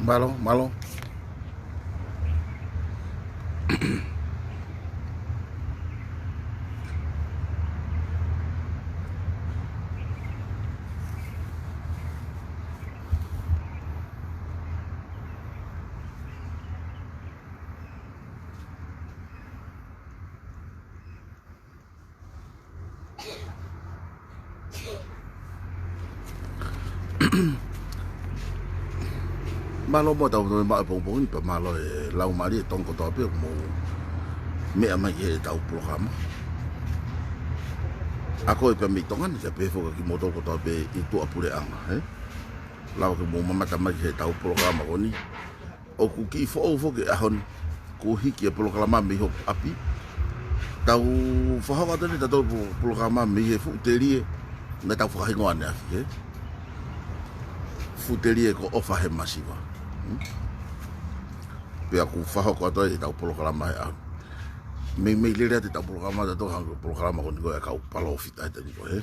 Malo, malo. Malo mo tau no ma pong pa malo e lau mari tong ko to pe mo me ama ye tau programa ako e pe mi tongan se pe fo ki mo to ko to pe I tu apure anga he lau ke mo mama tama ye tau programa oni o ku ki fo ke ahon ku hiki e programa mi ho api tau fa ha ta ni tau programa mi he fu terie na tau fa hingo ana he fu terie ko ofa he masiva pe aku faho ko to e tau programa e me lere te tau programa to hang programa ko ngo ka palo fita te ngo he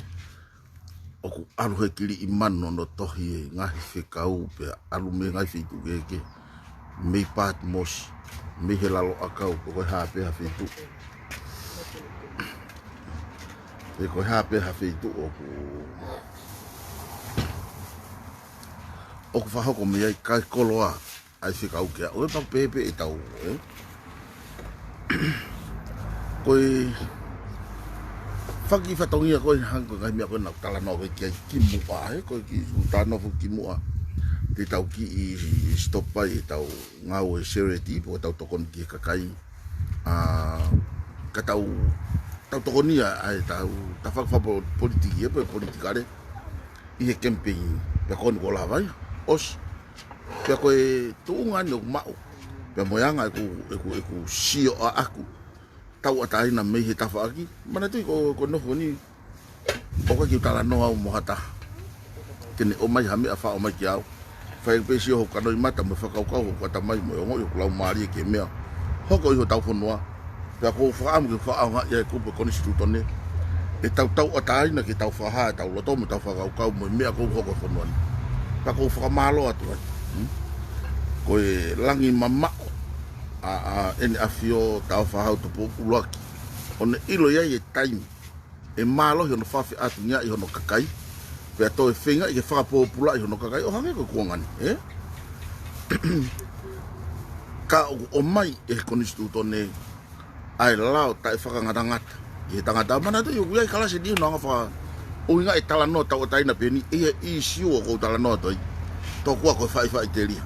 oku alu he kili imano no tohi ngahi fe kau pe alu me ngai fitu ke me pat mos me helalo akau ko ha pe ha fitu e ko ha pe ha fitu oku faho ko me ai kai koloa ai fica o que o pa pepe e tau koi faki fatongia koi hango ngai me ko na tala no ke ki mu pa ko ki utano fu ki mu te tau ki I stop pa e tau ngau e sereti po tau tokon ki kakai ka tau tokonia ai tau ta fa politiki e politikare I campaign pe kon ko la vai os pe ko tuunga no mau pe moyanga ku sio aku tau atai na me he tafaki mana tu ko no ni o ka ki tala no au mohata kene o mai hame afa o mai kiau fa pe sio ho kano mata me fa ka ko ta mai mo yo ku la mari ke me hoko I tau fonua pe ko fa am ke fa au ya ku ko ni situtone e tau atai na ki tau fa ha tau lo to mo tau fa ka mo me ko hoko fonua pa ko fa malo atu ko e langi mama en afio TAUFA'AHAU TUPO'U on ilo ya ye time e malo yo no fafi atu nya yo no kakai pe to e finga e fa popula yo no kakai o hange ko kuangan ka o mai e konstituto ne ai lao tai fa ngadangata e tangata mana to yo ya kala se di no fa o inga e tala no tau tai na peni e issue ko tala no to ko fa telia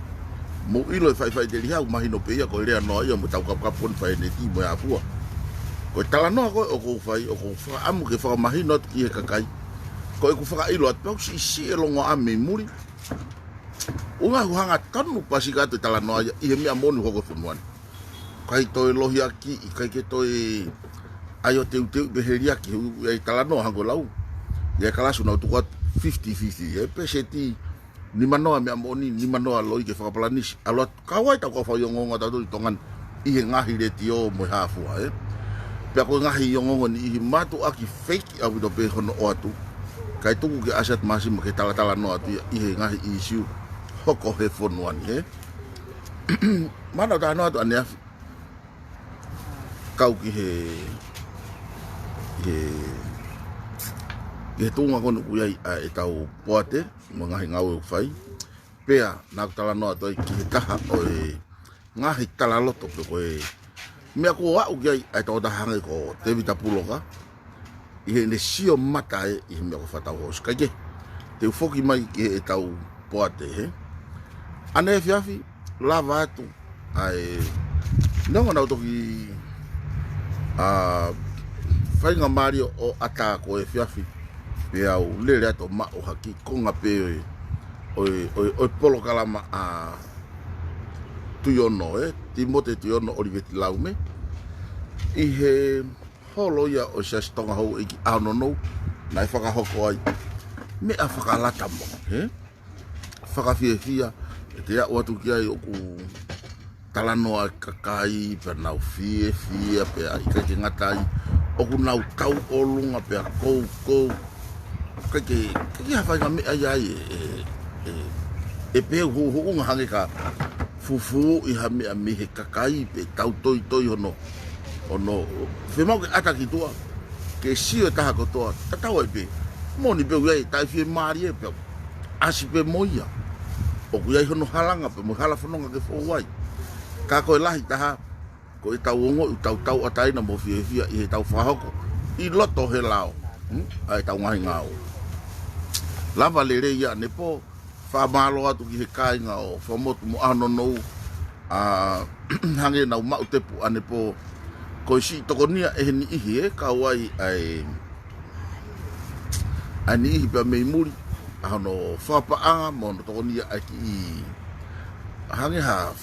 mo ilo fa te lia u mahino pe ko le NOA'IA mo tau ka pon fa ne ti mo afua ko tala no ko fa amu ke fa mahino ki ka kai ko ku fa ilo at pau si lo ngo ame muri unga hanga tonu pasika te tala NOA'IA I me amoni hoko funwan kai to lo hiaki kai ke to ayo te beheria ki e tala no hango lau ya kala suna tu 50-50 e peseti ni manoa me amoni ni manoa loi ke whakapalanisi alot kawai tau ka whaiongonga tatu I tongan I he ngahi le tio mo hafua pia ko ngahi iongonga ni I MATU'AKI fake au to pe hono o atu kai tuku ke asat masi mo ke tala no atu I he ngahi issue hoko he fonuani mana ta no atu ane afi kau ki he tunga kono kuiai e tau poate mo ngahi ngau fai pea na tala no atu ki taha o ngahi tala loto pe ko me ko wa u ai tau ta hange ko te vita puloka I ne sio mata I me ko fata ho skaje te FOKI mai ki e tau poate ane fiafi lava tu ai no na to ki fainga Mario o ata ko e fiafi pe au lele ato ma o haki konga pe o polo kalama tuyono timote tuyono oliveti laume I he holo ia o sastonga Hou'Eiki ano no na I whakahoko ai me a whakalata mo whakawhiawhia e te au atu ki ai o ku talanoa kakai pe nau whiawhia pe a ika ke ngatai o ku nau tau olunga pe a kou kake hawhai ka mea iai e pe hu hange ka fufu I ha me he kakai pe tau toi ono FEMA'U ke ata ki tua ke sio taha kotoa tatau e pe moni pe uai tai fie mari e pe asi pe moia o kuai hono halanga pe mo hala fononga ke fo wai ka ko lahi taha ko I tau ongo I tau atai na mo fie I he TAUFA'AHAU I loto he lao ai tau ngai ngao lava LELEI ya ne po fa malo atu ki he kai ngao fa motu mo ano no hange na ma utepu ane po ko si tokonia e ni I ka wai ai ani I pe me muri ano fa pa anga mo tokonia ai ki hange ha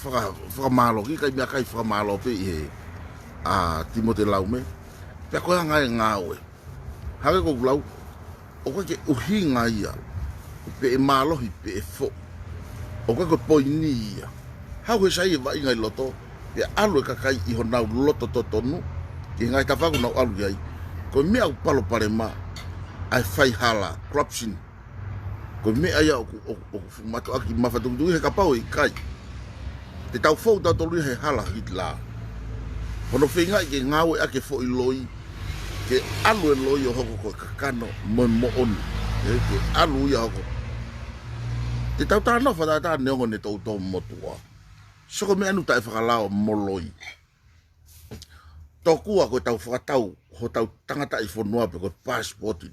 fa malo ki kai mia kai fa malo pe I he Timote laume pe ko ngai ngawe hange ko lau o ke uhinga ia pe malohi pe fo o ko poini ia ha ko sai vai ngai loto pe alu ka kai I hona loto totonu ki ngai ta fagu na alu ai ko me au palo pare ma ai fai hala corruption ko me ai o MATU'AKI mafatundu he ka pau I kai te tau fo da tolu he hala hitla hono finga ke ngawe ake fo I loi ke alu e loi o hoko ko kakano mo on ke alu ia hoko te tau tano fa ta neongo ne tau tau motua soko me anu tai whakalao moloi tokua ko tau whakatau ho tau tangata I whanua pe ko passport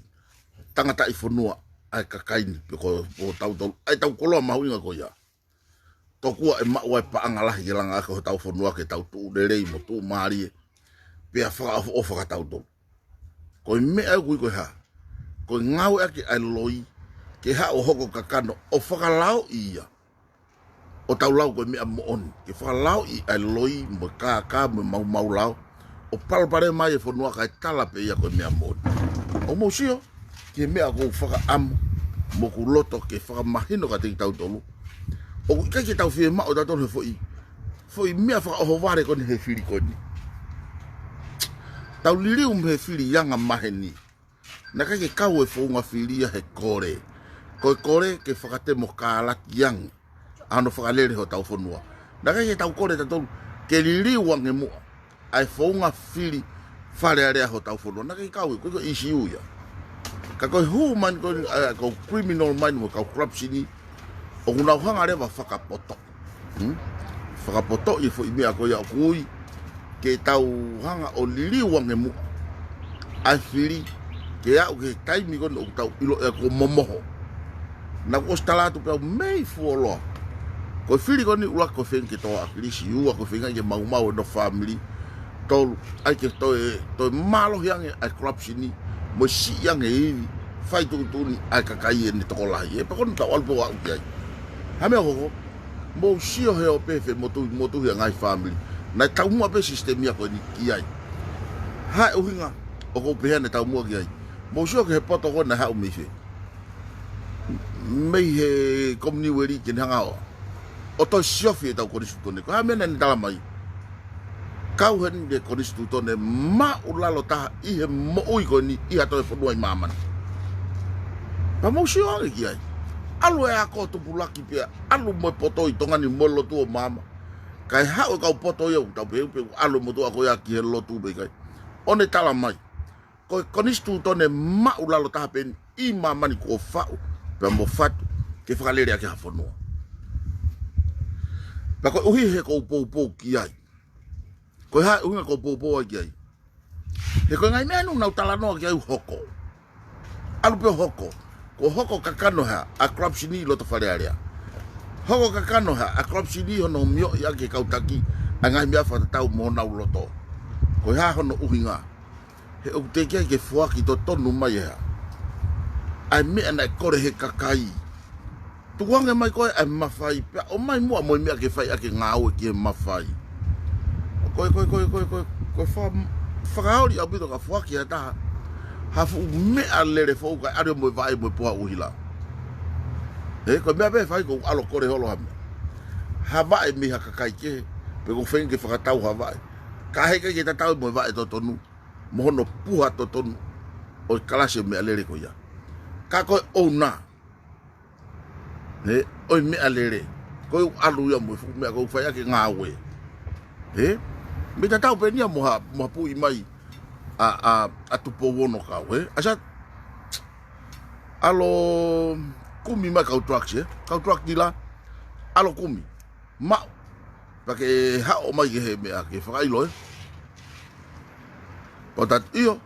tangata I whanua ai kakaini pe ko tau ai tau koloa MAHU'INGA ko ia tokua e ma'u ai paanga lahi ke langa ko tau whanua ke tau tu LELEI mo tu maari pe a whaka o whakatau tau ko me ai ko ha ko ngau ake ai loi ke ha o hoko kakano o whakalao ia o tau lau ko me mo on ke whakalao I ai loi mo ka mo mau lau o palpare mai e whanua kai tala pe ia ko me mo o mo sio ke me ako whaka am mo ku loto ke whaka mahino ka te tau tolu o kai ke tau FIEMA'U tato he foi mea whaka oho ware ko ni he whiri ko ni tau liriu me whiri yanga maheni na kai ke kau e FOKI whiria he kore ko kore ke whakate mo kālaki yang ano whakalere ho tau whanua na kai ke tau kore tato ke liriu wange mua ai FOKI whiri whare area ho tau whanua na kai kau e ko isi uia ka koe hu man ko criminal man mo ka corruption ni o kuna hanga rewa whakapoto whakapoto I fo I mea ko ia kui ke tau hanga o liriu wange mua ai whiri ke au ke taimi kono o tau ilo e ko momoho na ko stala tu pe mei fuolo ko whiri koni ula ko fenke to akilisi ua ko fenga ke mau no family tol ai ke to malo yang ai corruption ni mo si yang e Faitu'Utu'Uni ai kakai ni to lai e pa kon tau alpo au ai ha me ho mo si o he o Fefe motu yang ai family na tau mo pe system ya ko ni ki ai ha uhinga o ko pe ne tau mo ki ai mo si o ke poto ko na ha o mi fe me he komni weri ke hanga o to siofie tau ko ni stone ko ha me na tala mai kau hen de ko ni stone ma ulalo ta I he mo ui ko ni I ato e fo ai maman pa mo si o ki ai alu e ako tu pulaki pe alu mo poto I tonga ni molo tu o mama kai ha o ka poto yo ta pe alu mo tu ako ya ki he lo tu be kai one tala mai ko konistu tone ma ulalo ta pen I mama ni ko fa pe mo fatu ke whakalere ake hawhanua pa ko uhi he ko pou ki ai ko ha uhi ko pou ai ki ai he ko ngai menu na tala no ki ai hoko alu pe hoko ko hoko kakano ha a corruption ni lo to fare area hoko kakano ha a corruption ni hono mio ya ke kautaki anga mia fa tau mo na loto ko ha hono uhinga he o te ke fuaki to tonu mai ha ai me ana kore he kakai tuange mai ko ai Mafai pe o mai mo me ke fai ake ngau ke Mafai ko fa ori abito ka fuaki ata hafu me alere fo ka are mo vai mo po uhila ko me be fai ko alo kore holo ha vai mi hakakai ke pe ko fenge fa tau ha vai ka he ke ta tau mo vai to tonu mo no puha to tonu o kalase me alere ko ya ka ko ona He, oi me alere. Ko alu ya mo fu me ko fa ya ke ngawe. He? Me ta tau penia mo pu I mai a TUPOU no ka we. Asa alo kumi mai ka truck ka truck dila. Alo kumi. Ma pake ha o mai he me a ke fa ilo. O tat io.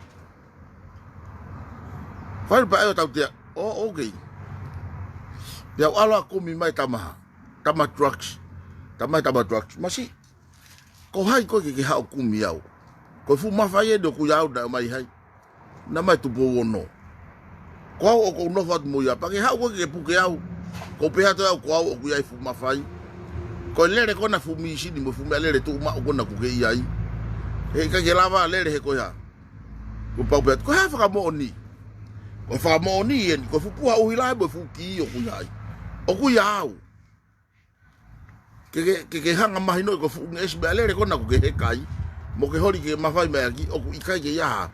Fa pa yo tau tia. Oh, okay. Dia ala kumi mai tama trucks. Tama trucks. Masi ko hai ko ke ha o kumi au. Ko fu Mafai do ku yau da mai hai. Na mai TUPOU no. Ko o ko no fat mo ya pa ke ha ko ke pu ke au. Ko pe ha to ko o ku yai fu Mafai. Ko lere ko na fu mi si ni mo fu me lere tu ma ko na ku ke yai. E ka ke lava lere he ko ya. Ko pa bet ko ha fa mo ni. Ko fa mo ni en ko fu pu ha o hilai bo fu ki o ku yai. O ku yau. Ke hanga mai no ko fu nges be lere ko na ku ke he kai. Mo ke hori ke Mafai mai aki o ku ikai ke ya.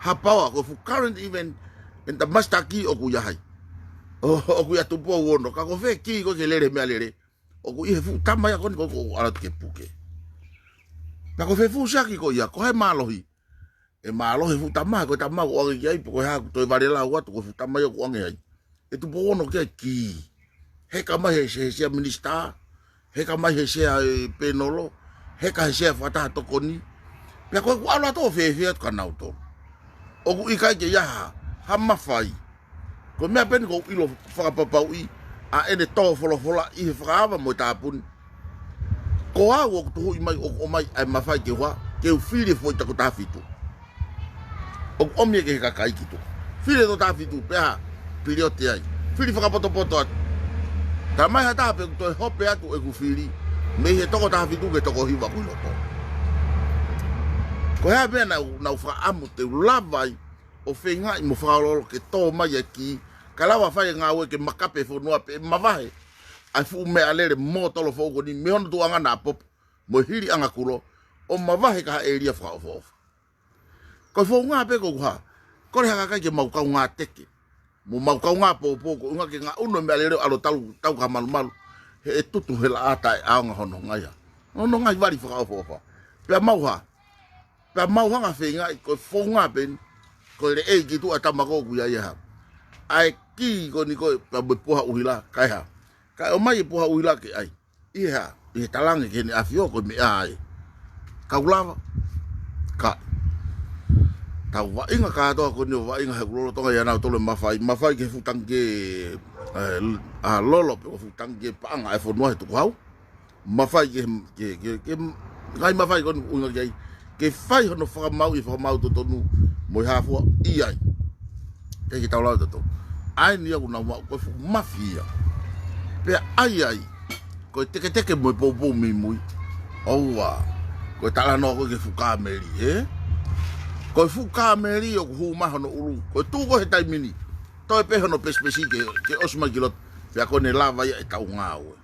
Ha power ko fu current even in the mastaki o ku yai. O ku ya TUPOU no ka ko fe ki ko ke lere me lere. O ku I fu tama ya ko ala ke puke. Na ko fe fu saki ko ya ko he malohi. E malohi fu tama ko o ai ko ha to varela wa to fu tama yo ko ngai. E TUPOU no ke ki. He ka mai he minisita. He ka mai he penolo. He ka he fata to koni. Pe ko ala to Fefe ka na to. O ku ikai ke ya ha Mafai. Ko me pen ko ilo fa papau I a ene to fola I fa mo tapun. Ko a wo to I mai o mai ai Mafai ke wa ke fili fo ta ko ta fitu. O me ke ka kai kitu. Fili to ta fitu pe ha piliote ai. Fili fa poto. Ta mai ha ta pe to hope atu e ku fili. Me he to ko ta fitu ke to ko hiwa ku lo to. Ko ha be na fa amu te lavai o fenga I mo fa lo ke to mai aki kalawa fa nga we ke makape fo no pe mavahe ai fu me alere mo tolo fo ko ni me on to anga na pop mo hiri anga kulo o mavahe ka eria fa fo ko fo nga pe ko ha ko le ka ke mau ka nga teke mo mau ka nga po ko nga ke nga uno me alere alo tau ka malu he tutu hela ata anga hono nga ya no nga vari fa fo pe mau ha nga fenga ko fo nga ben ko le e gitu ata mako ku ya ya ai ki ko ni ko pa puha uhila kai ha kai o mai puha uhila ke ai iha I talange ke ni afio ko mi ai ka ulava ka TAUHI ka to ko ni wa inga he lo to ya na to le Mafai ke futang ke a lolo pe futang ke pa nga e fo no to hau Mafai ke ngai Mafai ko unga ke fai hono fa mau to nu mo ha fo I ai ke tau la to ai ni aku na ko mafia pe ai ko teke mo po mi mui owa ko tala no ko ke fuka meri ko fuka meri o hu ma no ulu ko tu ko hetai mini to pe hono pespesi ke osma gilot pe ko ne lava ya tau ngau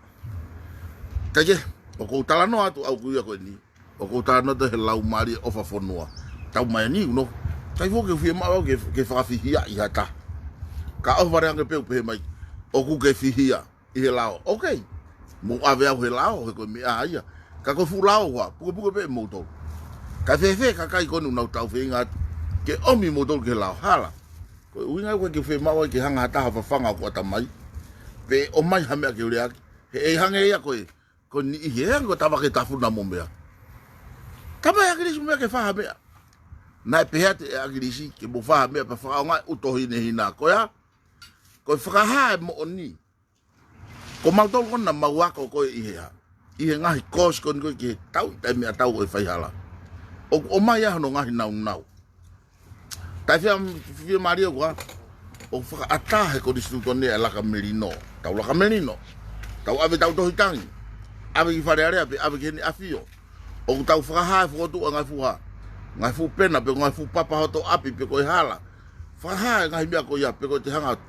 taje o ko tala no atu au ku ya ko ni o ko tala no de lau mari o fa fonua tau mai ni no tai vo ke FIEMA'U ke fa fihia I hata ka o vare ange pe mai o ku ke fihia I he lao okay mo ave au he lao ko mi ai ka ko fu lao wa pu pe mo to ka Fefe ka kai ko no tau FE'UNGA ke omi mo to ke lao hala ko winga ko ke FIEMA'U ke hanga ta fa fanga ko ta mai pe o mai ha me ke ule he hanga ia ko ni he ngo ta ba ke ta fu na mo me ka ba ya ke me ke fa ha me na pe hate agrisi ke mo fa me pa fa nga utohi ne hina ko ya ko fa ha mo oni ko ma to ko na ma wa ko I nga kos ko ke tau ta me tau e fa hala o ma ya no nga hina nau ta fi Mario ko o fa ata ko distrito ne la camerino tau ave tau to hitang ave fa area ave ke ni afio o tau fa ha fo tu nga fu ha ngai fu pena pe ngai fu papa hoto api pe ko hala fa ha ngai bia ko ya pe ko te hanga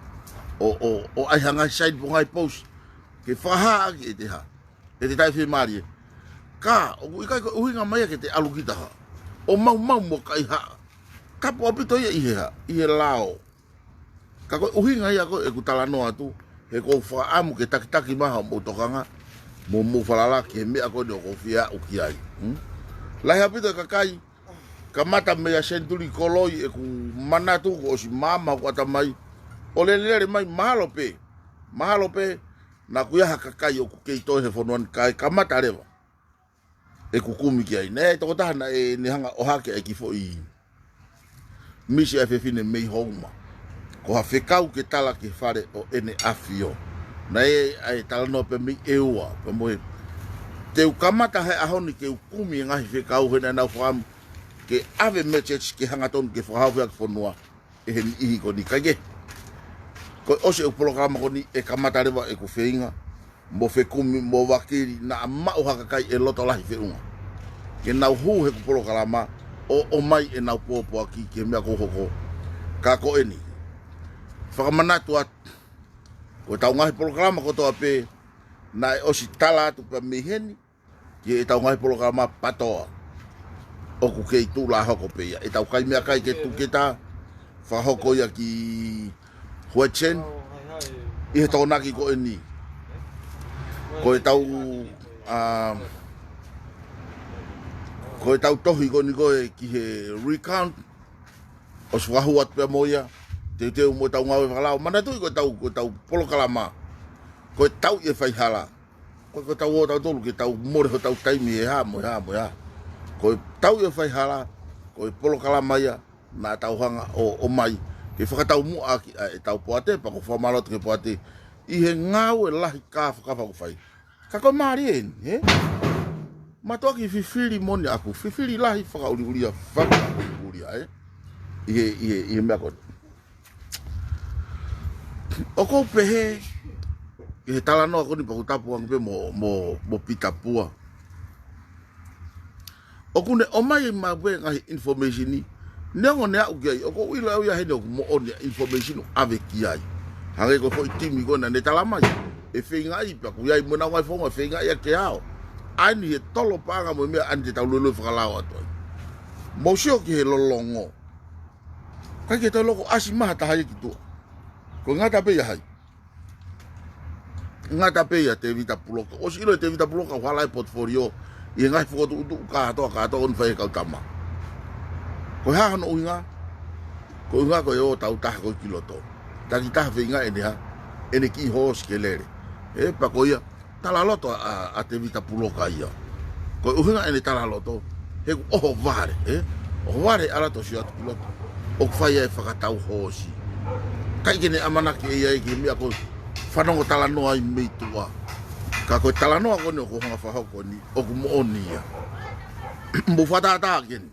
o ai hanga side po ngai post ke fa ha ke te ha e te tai fi mari ka o kai ko uhinga mai ke te alugita ha o mau mo kai ha ka po pito ia I lao ka ko uhinga ia ko e ku tala no atu he ko whaamu ke taki maha mo tokanga mo whalalaki he mea koe o ko FIEMA'U ki ai. Lai hapita kakai ka mata mea senturi koloi e ku manatu ko o si mama ko atamai o lelere mai mahalo pe na kuia kakai o ku keito he fonoan kai ka mata rewa e ku kumi ki ai ne toko tahana e ni hanga o hake e ki fo i misi e Fefe ne mei houma ko ha whekau ke tala ke whare o ene afio na e tala no pe mi eua pe moe te u kamata he ahoni ke u kumi ngahi whekau hena na whaam ke ave message ke hangaton ke whahawhia ke whanua e he ni ihi ko ni kage ko ose u programa ko ni e kamata rewa e ku FE'UNGA mo whekumi mo wakiri na mau hakakai e loto lahi FE'UNGA ke nau hu he ku programa o mai e nau pōpōaki ke mea ko hoko ka ko eni whakamanatu atu ko tau ngahi programa ko toa pe na e osi tala atu pa miheni ke e tau ngahi programa patoa o ku kei tū la hoko pe ia e tau kai mea kai ke tu kita whahoko ia ki Huachen i he tōnaki ko eni ko e tau ko e tau tohi ko ni koe ki he recount o swahu atu pe moia te mo tau ngawe whakalao mana tui ko tau polokalama ko tau e whaihala ko tau o tau tolu ke tau more ko tau taimi e ha mo ko tau e whaihala ko polokalama ia na tau hanga o mai ke whakatau MATU'AKI e tau poate pa ko whamalot ke poate i he ngau e lahi ka whakawha whai ka koe maari he MATU'AKI whiwhiri moni aku whiwhiri lahi whakauriuria i he mea koe o kou pehe i he tala noa koni paku tapuang pe mo Pita Pua o kune o mai mawe ngahi information ni neongo nea ukiai o kou ilo au ia hene o mo oni information ave ki ai hange ko foi timi kona ne tala mai e FE'UNGA i paku iai mona ngai fonga FE'UNGA ia ke hao ani he tolo panga mo mea ante tau lolo whakalao atu mo sio ki he lolongo kai ke tau loko asi maha tahai ki tua ko ngata pe ia hai ngata pe ia te vita puloka o silo te vita puloka whalai portfolio i ngai Faitu'Utu'U katoa on whai kau tama ko haha no uinga ko e o tau taha ko kiloto taki taha FE'UNGA ene ki hos ke lere e pa ko ia tala loto a te vita puloka ia ko uinga ene tala loto he o vare o vare ala to siat kiloto o whai e whakatau hosi kai kene amanaki e ai ki mea ko whanongo tala noa i meitua ka koe tala noa kone o ko hanga whahoko ni o ku mo onia mo whatata kene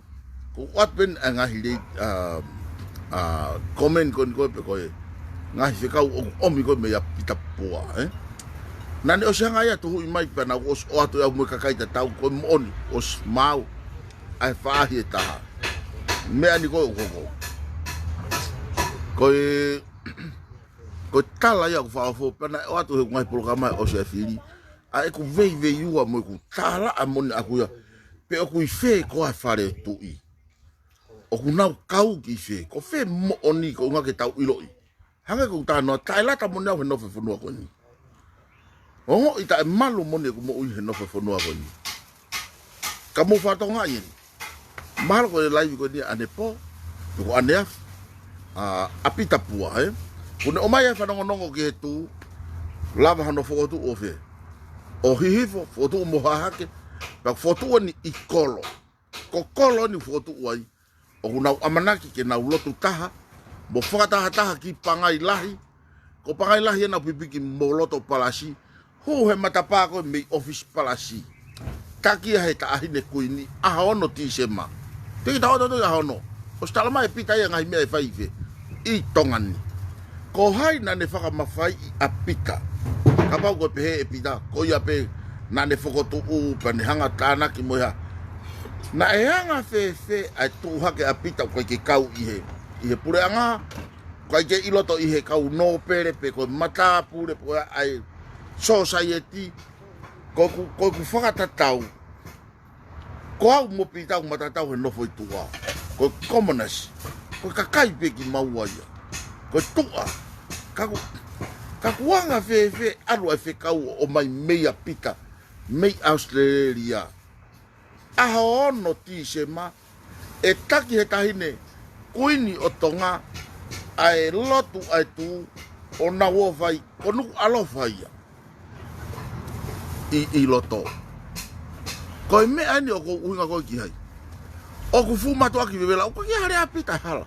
ko watpen a ngahi rei comment kone koe pe koe ngahi whekau o omi koe mea Pita Pua nane o sianga ia tuhu i mai pena os o atu au mui kakai ta tau koe mo oni os mau ai whaahi e taha mea ni koe o koko ko tala ia ku whaafo pena o atu he ngai programa o se whiri a e ku vei ua mo ku tala a moni aku ia pe o ku i whē ko a whare tui o ku nau kau ki whē ko whē mo oni ko unga ke tau iloi hanga ku tānoa tailata moni au he nofe whanua ko ni o i ta e malu moni ku mo ui he nofe whanua ko ni ka mo whatonga i ni mahalo ko e laivi ko ni ane po ko ane afu a Pita Pua kune o mai e whanongonongo ki he tū lava hano Faitu'Utu'U o whe o hihifo Faitu'Utu'U mohahake pa Faitu'U'U ni i kolo ko kolo ni Faitu'U'U ai o kunau amanaki ke nau lotu taha mo whakataha ki pangai lahi ko pangai lahi e nau pipiki mo loto Palasi hu he matapa ko mei office Palasi taki he ta ahine kuini aha ono ti sema te ta ono aha ono o stala mai pita ia ngai mea e whaife i tongani ko hai na ne whaka Mafai a pita ka pau ko pehe e pita ko ia pe na ne whakotu'u pa ne hanga tānaki moha na e hanga Fefe ai tūhake a pita ko ke kau i he pure anga ko ke iloto i he kau no pere pe ko mata pure po ai society ko whakatatau ko au mo pita u matatau he nofo i tua ko commoners ko kakai pe ki maua ia ko tua Ka kuanga Fefe alu e whekau o mai mea pita, mei Australia. Aha ono ti se ma, e taki he tahine, kuini o tonga, ai lotu ai tu, o na wofai, o Nuku'alofa ia. I loto. Ko me ani o ko uhinga ko ki hai. O ku fu MATU'AKI vevela, o ko ki hare apita hala.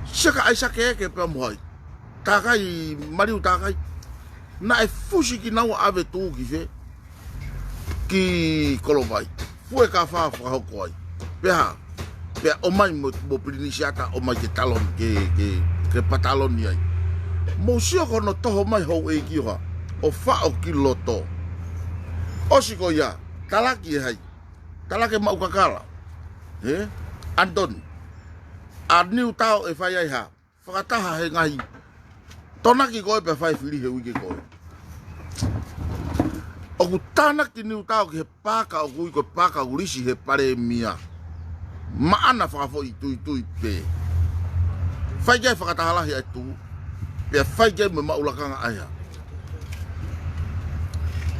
Saka ai sake ke pe mohai. Takai mariu takai. Na e fusi ki nau ave tu ki fe. Ki kolovai. Fu e ka fa hoko ai. Peha. Pe o mai mo pilinisiata o mai ke talon ke pataloni ai. Mo sio kono toho mai Hou'Eiki hoa. O fa o ki loto. Osiko ya, talaki hai. Talaki mau kakala. Antoni. A niu tau e whai ai ha. Whakataha he ngahi. Tonaki koe pe whai whiri he wiki koe. Oku tānaki niu tau ki he pāka o kui koe pāka urisi he pare mia. Maana whakafo i tui pe. Whai kai whakataha lahi ai tu. Pea whai kai me maulakanga ai ha.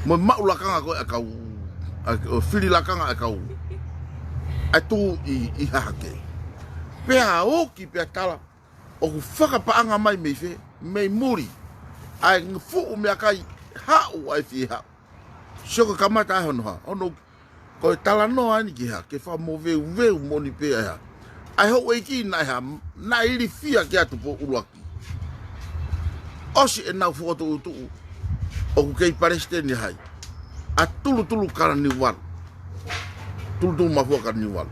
Mo maulakanga koe a kau. Whiri lakanga a kau. Ai tu i hake. Pea oki pea tala. Oku whakapaanga mai mei fe. Mei muri. Ai ngifu mea kai hau ai fi hau. Soko kamata ai hono ha. Ono koe tala noa ani ki ha. Ke wha mo veu moni pea ha. Ai Hou'Eiki nai ha. Na iri fia ki atu po uruaki. Osi e nau Faitu'Utu'Uni. Oku kei Palestine hai. A tulu kara ni walu. Tulu mafua kara ni walu.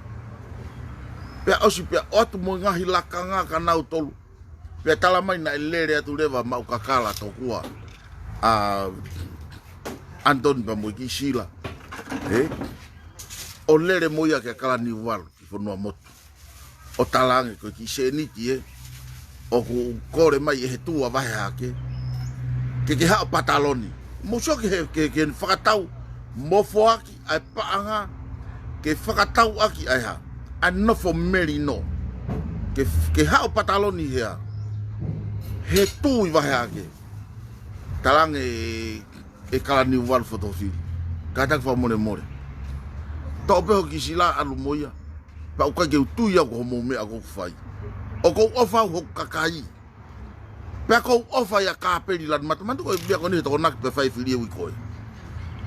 Pea osi pea otu mo ngahi lakanga ka nau tolu. Pea tala mai na elere atu lewa mau kakala tokua. Antoni pa mo ki sila. O lere moia ke kala ni walu ki whanua motu. O talange ko ki seniti O ku kore mai e he tua vahe hake. Ke hao pataloni. Muso ke whakatau mofoaki ai paanga. Ke whakatau aki ai ha. A nofo meri no. Ke hao pataloni hea. He tui vahe hake. Talange e kala ni wal fotofili. Katak wha more. Tau peho ki sila alu moia. Pa uka ke utui au homo mea kou whai. O kou ofa au hoku kakai. Pea kou ofa ya kāperi lan matamantu koe bia koni he toko naki pe whai whiri ewi koe.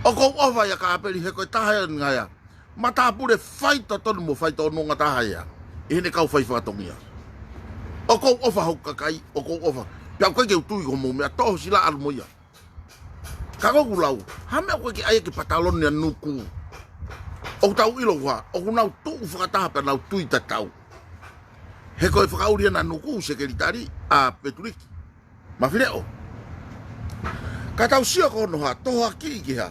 O kou ofa ya kāperi he koe taha e ngaya. Matapure whai to tonu mo whai to nonga taha ea. E hene kau whai whakatongia. O kou ofa hoku kakai. O kou ofa. Pea koe ke utui homo mea toho sila alu moia. Kako lau. Hame koe ke aia ki pataloni a nuku. O tau ilo wa. O kunau tuu whakataha pe nau tui tatau. He koe whakauria na nuku sekeritari a Peturiki. Mawhireo. Ka tau sia kono ha, toha ki ki ha.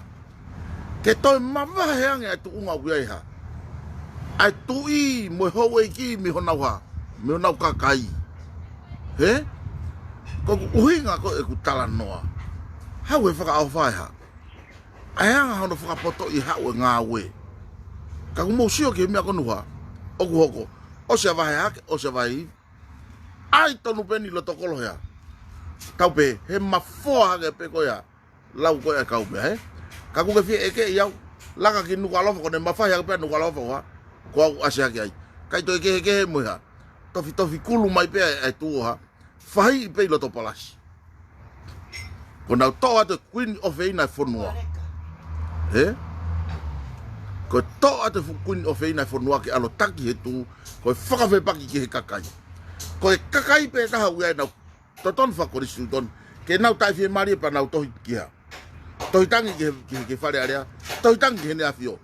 Ke toi mawahe ange ai tu unga uiai ha. Ai tu i mo Hou'Eiki mi honau ha. Mi honau kakai. He? Ko uhinga ko e ku tala noa. Hau e whaka au whai ha. Ai anga hono whakapoto i hau e ngā we. Ka kumou sio ki mea konu ha. Oku hoko. O se vahe hake, o se vahe hivi. Ai tonu peni lo tokolo hea. Tau pe, he mafoa hake pe koea. Lau koea kau pe, he? Ka kuke fie eke iau. Laka ki Nuku'alofa kone Mafai hake pe Nuku'alofa hoa. Ko au ase hake ai. Kai to eke he mui ha. Tofi kulu mai pe ai tuo ha. Fahi i pe lo to Palasi. Ko nau toa te Queen of Eina whanua. He? Ko toa te Queen of Eina whanua ke alo taki he tu. Ko e whakawhe paki ki he kakai. Ko e kakai pe taha uia e nau toton whakorisu ton. Ke nau tai fie maria pa nau tohi ki ha. Tohi tangi ki he whare area. Tohi tangi he nea fio.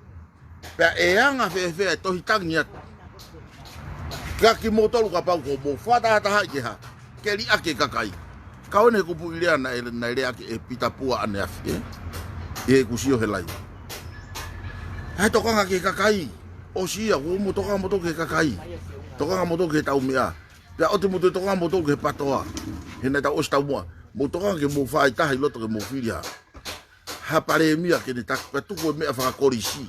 Pea e anga Fefe e tohi tangi atu. Kaki mo tolu ka pau ko mo whataha taha ki ha. Ke li ake kakai. Kaone he kupu irea na ere ake e Pita Pua ane afi. E kusio he lai. Hai tokanga ki kakai. O sia, ko mo toka mo toke kakai. Toka mo toke tau mea. Pea o te mo toka mo toke patoa. Hena tau os tau mua. Mo toka ke mo whai tahi loto ke mo whiria. Ha pare mia ke ne tak. Pea tuko mea whakakorisi.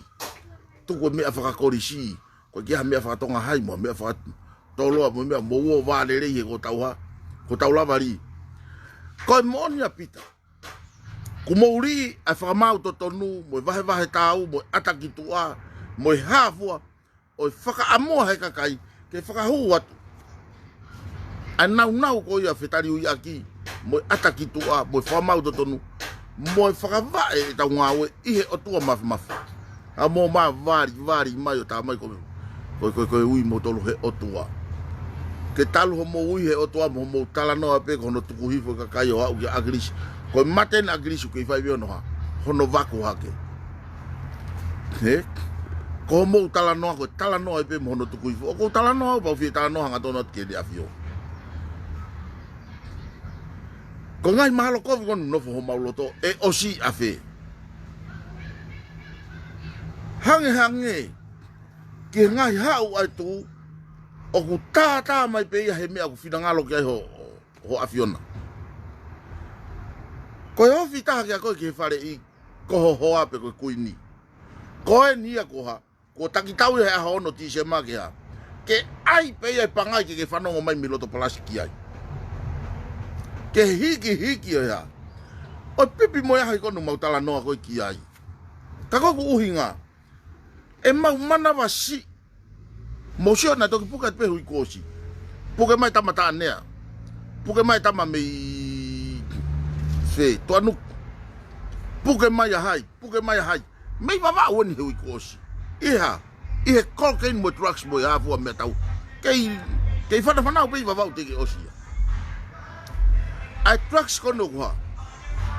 Tuko mea whakakorisi. Ko kia mea whakatonga hai mo. Mea whakatoloa mo mea mo ua wāle rei he ko tau ha. Ko tau lavari. Koe monia pita. Kumouri ai whakamau to tonu, mo vahe tau, mo ataki tua, mo hafua, o whakaamoa he kakai, ke whakahu atu. Ai nau ko ia whetari ui aki, mo ataki tua, mo whakamau to tonu, mo whakavae e tau ngawe, ihe o tua mafi. A mo ma vari mai o tā mai koe ui mo tolu he o tua. Ke talu ho mo ui he o tua mo tala noa pe kono tuku hifo kakai o au ki agrisi. Koe maten agrisu ke whai vio noha, hono vaku hake. He? Ko mo tala noa koe tala noa pe mo hono tuku hifo. O ko tala noa pau fie tala noa ngatono at kede afio. Ko ngai mahalo kofi konu nofo ho mauloto e osi afe. Hange, ke ngai hau ai tu, o ku tā mai pe ia he mea ku whinangalo ki ai ho afiona. Koe hofi taha kia koe ke whare i koho hoa pe koe kuini. Koe nia koha, ko takitau he aha ono tise maa ke ha. Ke ai pe ia pangai ke whanongo mai miloto palasi ki ai. Ke hiki o ha. O pipi mo ia hai konu mautala noa koe ki ai. Ka koe ku uhinga. E mau mana wasi. Mosio na toki puka te pehu i kosi. Puke mai tamata anea. Puke mai tama mei fe to anu. Puke mai hai. Mei mama woni he i kosi. Ihe cocaine mo drugs mo ya fu me tau. Kei fana o pe mama te ke osi. Ai drugs kono kwa.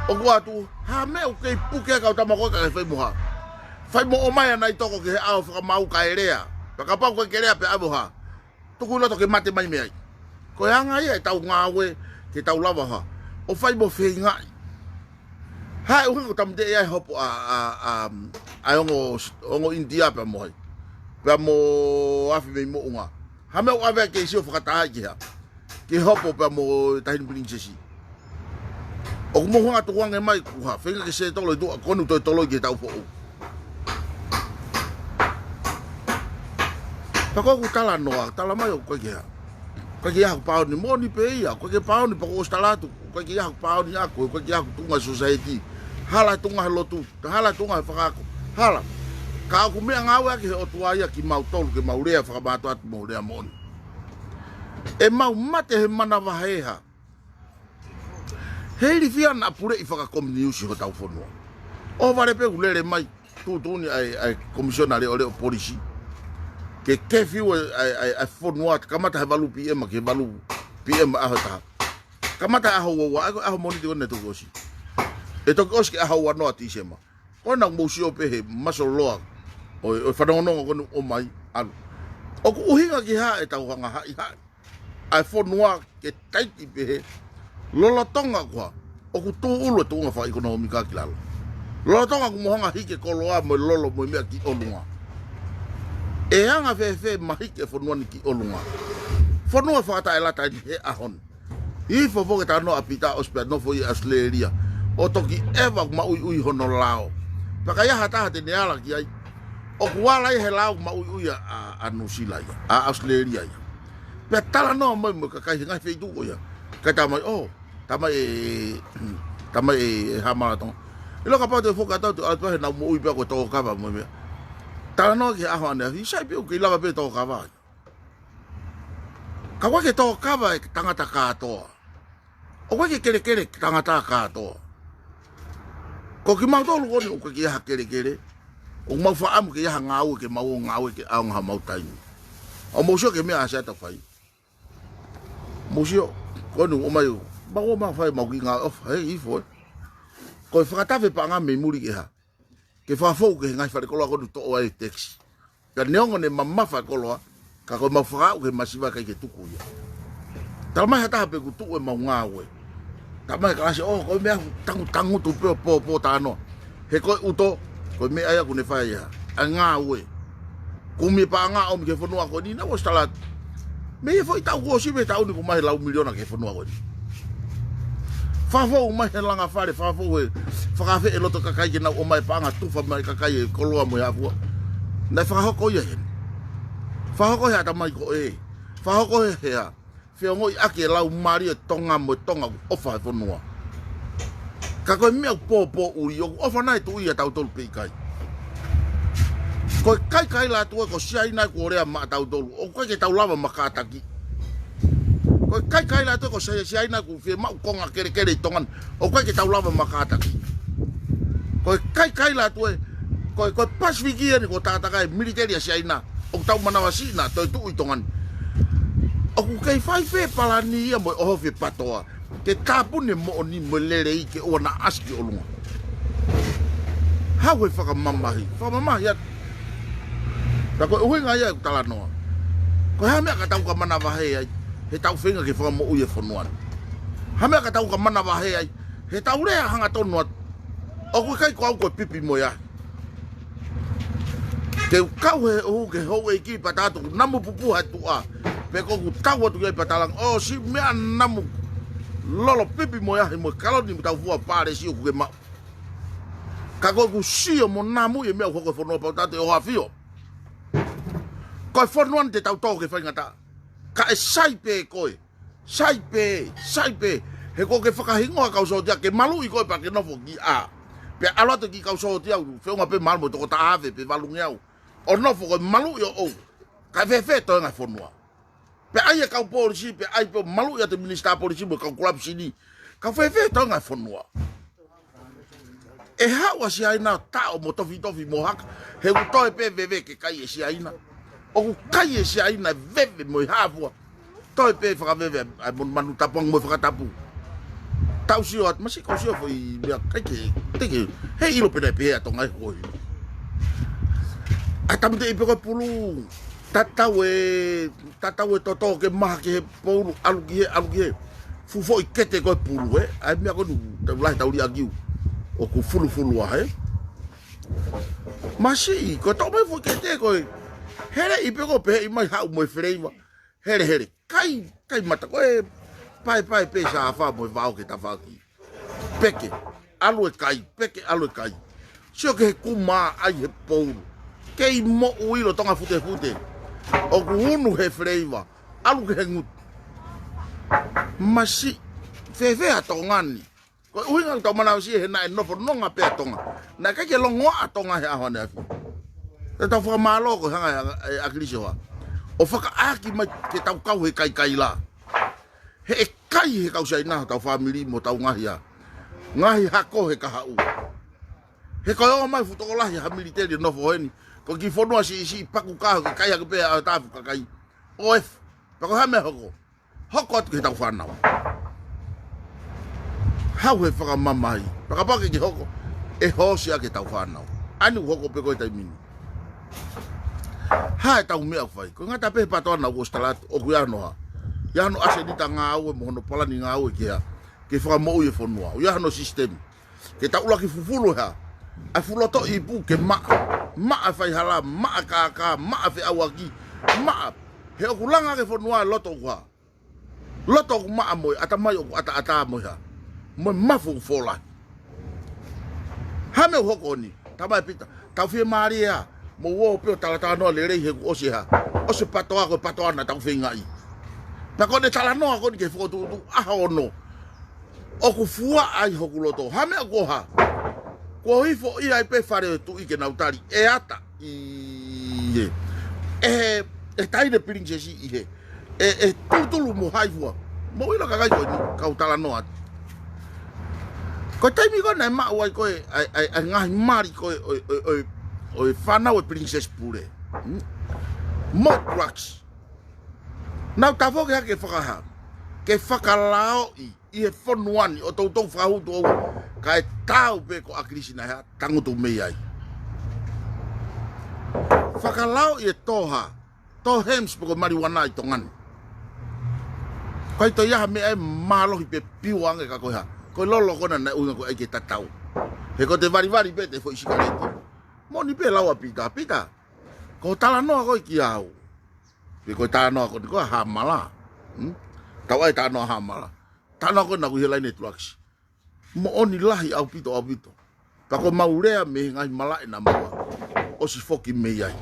O kwa tu ha me o ke puke ka tama ko ka fe mo ha. Fai mo o mai ana i toko ke au whakamau ka erea. Pakapau koe kerea pe abo ha. Tuku loto ke mate mai mea. Koe anga ia e tau ngawe ke tau lava ha. O fai mo FE'UNGA. Hai uhi ko tamde ia hopo a ongo India pe mo hai. Pe mo afi mei mo unga. Hame o ave ke isi o whakataha ki ha. Ke hopo pe mo tahin pilinisesi. O kumohunga tukuange mai kuha. FE'UNGA ke se tolo i tua konu toi tolo i ke TAUFA'AHU. Tako ku tala noa, tala mai o koe kia. Koe kia haku pao ni moni pe ia, koe kia pao ni pako ostalatu, koe kia haku pao ni ako, koe kia haku tunga society. Hala tunga he lotu, hala tunga he whakako. Hala. Ka aku mea ngawe aki he otua ia ki mau tolu, ke mau rea whakamatu atu mau rea moni. E mau mate he mana waheha. Heiri whiana apure i whakakomini usi ho tau whanua. O ware pe ulere mai, tūtūni ai komisionare o leo polisi. Ke kefiu ai fonua kamata he valu PM ke valu PM aho ta. Kamata aho wa aho moni te ne to gosi. E to gosi ke aho wa no atisema. Ona musio pe he masoloa. O whanongo kono o mai alu. O ku uhinga ki ha e tau hanga ha. Ai fonua ke taiti pe he. Lola tonga kwa. O ku tu ulo tunga fa ekonomika ki lalo. Lola tonga ku mohanga hike koloa mo lolo mo mea ki olunga. E anga Fefe mahike whanua ni ki olunga. Whanua whakata e lata ni he ahon. I whafoke ta no apita ospea no fo i asleria. O toki ewa ma ui hono lao. Paka iaha taha te neala ki ai. O kuala i he lao ma ui a Nusila ia. A asleria ia. Pea tala no mai mo kakai ngai Feitu'u ia. Kai tamai tamai e hamaratonga. Ilo ka pau te whoka tau tu altua he nau mo ui pea koe toko kava mo mea. Tala no ki aho ane, hi sai piu ki lava pe toko kawa. Ka wake toko kawa e tangata katoa. O wake kere tangata katoa. Ko ki mau tolu koni o ki aha kere. O mau whaamu ki aha ngāu ke mau ngāu ke aonga mau tainu. O mousio ke mea Asiata whai. Mousio, koni o mai o. Mau Mafai mau ki ngā ofa, hei ifo e. Ko i whakatawe pa ngā me muri ke ha. Ke whafou ke ngai whare koloa konu to o ai taxi. Ka neongo ne mamafa koloa, ka koe mau whakau ke masiwa kai ke tuku ia. Tamai hataha pe ku tuku e mau ngāwe. Tamai ka lasi, koe mea tangu tu peo po tāno. He koe uto, koe mea aia kune whai ia. A ngāwe. Kumi pa ngā omi ke whanua koe ni, na was talat. Me e fwoi tau kua siwe tau ni ku mahi lau miliona ke whanua koe ni. Whafou mai he langa whare, whafou he whakawhi e loto kakai ke nau o mai paanga tuwha mai kakai e koloa mo hea pua. Nei whakahoko ia hen. Whakahoko hea ta mai ko e. Whakahoko he hea. FE'UNGA ake lau mari tonga mo tonga ofa fonua. Ka koe mea popo uri o ofa nai tu ia tau tolu peikai. Koe kai la tu ko sia ina ko rea ma tau tolu. O koe ke tau lava makataki. Koe kai la tu ko sia ina ko FIEMA'U konga kere tongan. O koe ke tau lava makataki. Koe kai la tu koe Pasifiki ni ko tatakai military sia ina. O tau manawasina toi tu tongan. O kei Fefe palani ia mo o fe patoa. Ke tapune mo ni mo LELEI ke ona aski olunga. Hau e whakamamahi. Whakamamahi ya. Ta koe uhinga ia tala noa. Koe hamea ka tau ka mana wahe ai. He tau whenga ke whakamo ui e whanuan. Hamea ka tau ka mana wahe ai. He tau rea hanga tonu atu. O koe kai koe au koe pipi mo ia. Ke kau he uhu ke Hou'Eiki patatu. Namu pupu hatua. Peko ku tau atu kei patalang. O si mea namu. Lolo pipi mo ia he mo kaloni mo tau fua pare si o kuke mau. Ka koe ku sio mo namu e mea koe whanua pautatu e o hawhio. Koe whanuan te tau tau ke whaingata. Ka e saipe koe. Saipe. He koe ke whakahingoa kau sotia ke malu i koe pa ke nofo ki a. Pe alote ki kau sotia u. FE'UNGA pe malu mo toko ta ave pe valungi au. O nofo koe malu i o ou. Ka Fefe to nga whanua. Pe aia kau polisi pe ai pe malu i te minisita polisi mo kau kulap sini. Ka Fefe to nga whanua. E hawa si aina tao mo tofi mo haka. He utoe pe veve ke kai e si aina. O ku kai e si aina veve mo i hafua. Toi pe whakaveve ai mon manu tapong mo whakatapu. Tau si o at masi kau si o fai mea kai ke teke. He ilo pena pe hea tonga e hoi. A tamte i pe koe pulu. Tatau e toto ke maha ke he poulu alu ki he. Fufo i kete koe pulu e. Ai mea koe nu tau lahi tau ri agiu. O ku fulu a he. Masi, ko tau mai fo kete koe. Here i pe koe pe i mai hau mo e whereiwa. Here. Kai mata koe. Pai pe sa awha mo e wao ke tawhaki. Peke. Alu e kai. Sio ke he kuma ai he poulu. Kei mo uilo tonga fute. O ku hunu he whereiwa. Alu ke he ngutu. Masi. Fefe a tongani. Ko uhinga tau mana si he na e nofo nonga pe tonga. Na kai ke longo a tonga he ahone afi. E tau whakamalo ko hanga akirisi hoa. O whakaaki mai ke tau kau he kai la. He e kai he kau sai naha tau whamiri mo tau ngahia. Ngahi hako he kahau. He koe o mai futokolahi ha militeri nofo heni. Ko ki whanua si paku kaho ke kai hake pe a tafu kakai. Oef. Pako hame hoko. Hoko atu ke tau whanau. Hau he whakamamahi. Pakapake ki hoko. E hosi ake tau whanau. Ani hoko pe koe tai mini. Hae tau mea whai. Ko ngata pe patoa na uostalatu. O kuyano ha. Yahano ase nita ngā au e mohono palani ngā au e kea. Ke whakamau i e whanua. O yahano sistemi. Ke tau ula ki fufulu ha. A fuloto i pu ke maa. Maa whai hala. Maa kākā. Maa FE'UNGA. Maa. He okulanga ke whanua e loto uha. Loto ku maa moe. Ata mai oku ata moe ha. Moe mafu ufola. Hame uhoko ni. Tamai pita. Tau FIEMA'U mo wo peo tala no LELEI he ose ha. Ose patoa ko patoa na tau whenga i. Pa kone tala noa kone ke whotu aha ono. O ku fua ai hoku loto. Hame a koha. Ko hifo i ai pe whare tu ike nautari. E ata. I e taine pilinisesi i he. E tutulu mo haifua. Mo ilo kakai koe ni kau tala noa. Ko taimi koe nai maa wai koe ai ngahi mari koe o whanau e pilinisesi pure. Mo drugs. Nau tafo ke hake whakaha. Ke whakalao i he whanuani o tautou whahutu au. Ka e tau pe ko akirisi na hea tangutu mei ai. Whakalao i e toha. To hems poko mariwana i tongani. Kai to iaha me ai mahalohi pe piwanga ka koe ha. Koe lolo kona na unga koe aike tatau. He ko te vari pe te fo isikareti. Moni pe lawa pita. Ko tala noa koe ki au. Pe koe tala noa koe koe hamala. Tau ai tala noa hamala. Tala noa koe na kuhi laine tuaksi. Mo oni lahi au pito. Pa koe maurea me ngai malae na maua. O si FOKI mei ai.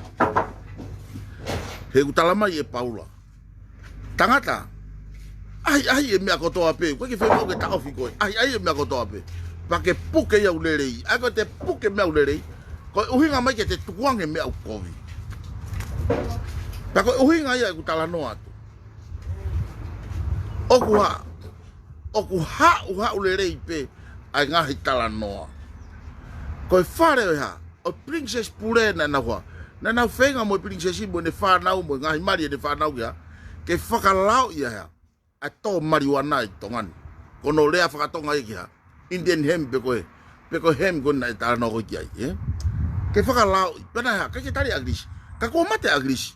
He utala mai e paula. Tangata. ai e mea kotoa pe, koe ki whenau ke taofi koe, ai e mea kotoa pe. Pa ke puke iau LELEI, ai koe te puke mea LELEI, koe uhinga mai ke te tukuange mea ukovi. Pa koe uhinga ia ku tala noa atu. Oku ha'u LELEI pe, ai ngahi tala noa. Koe whare oi ha, o princess purena na hua, na nau whenga mo princessi mo ne whanau mo ngahi mari ne whanau kia, ke whakalau ia hea, a tō mariwana i tongani. Kono lea whakatonga i kia, Indian hem pe koe hem koe na i tala no koe kia i, ke whakalau i, pena hea, ke tari agrisi, ka kua mate agrisi,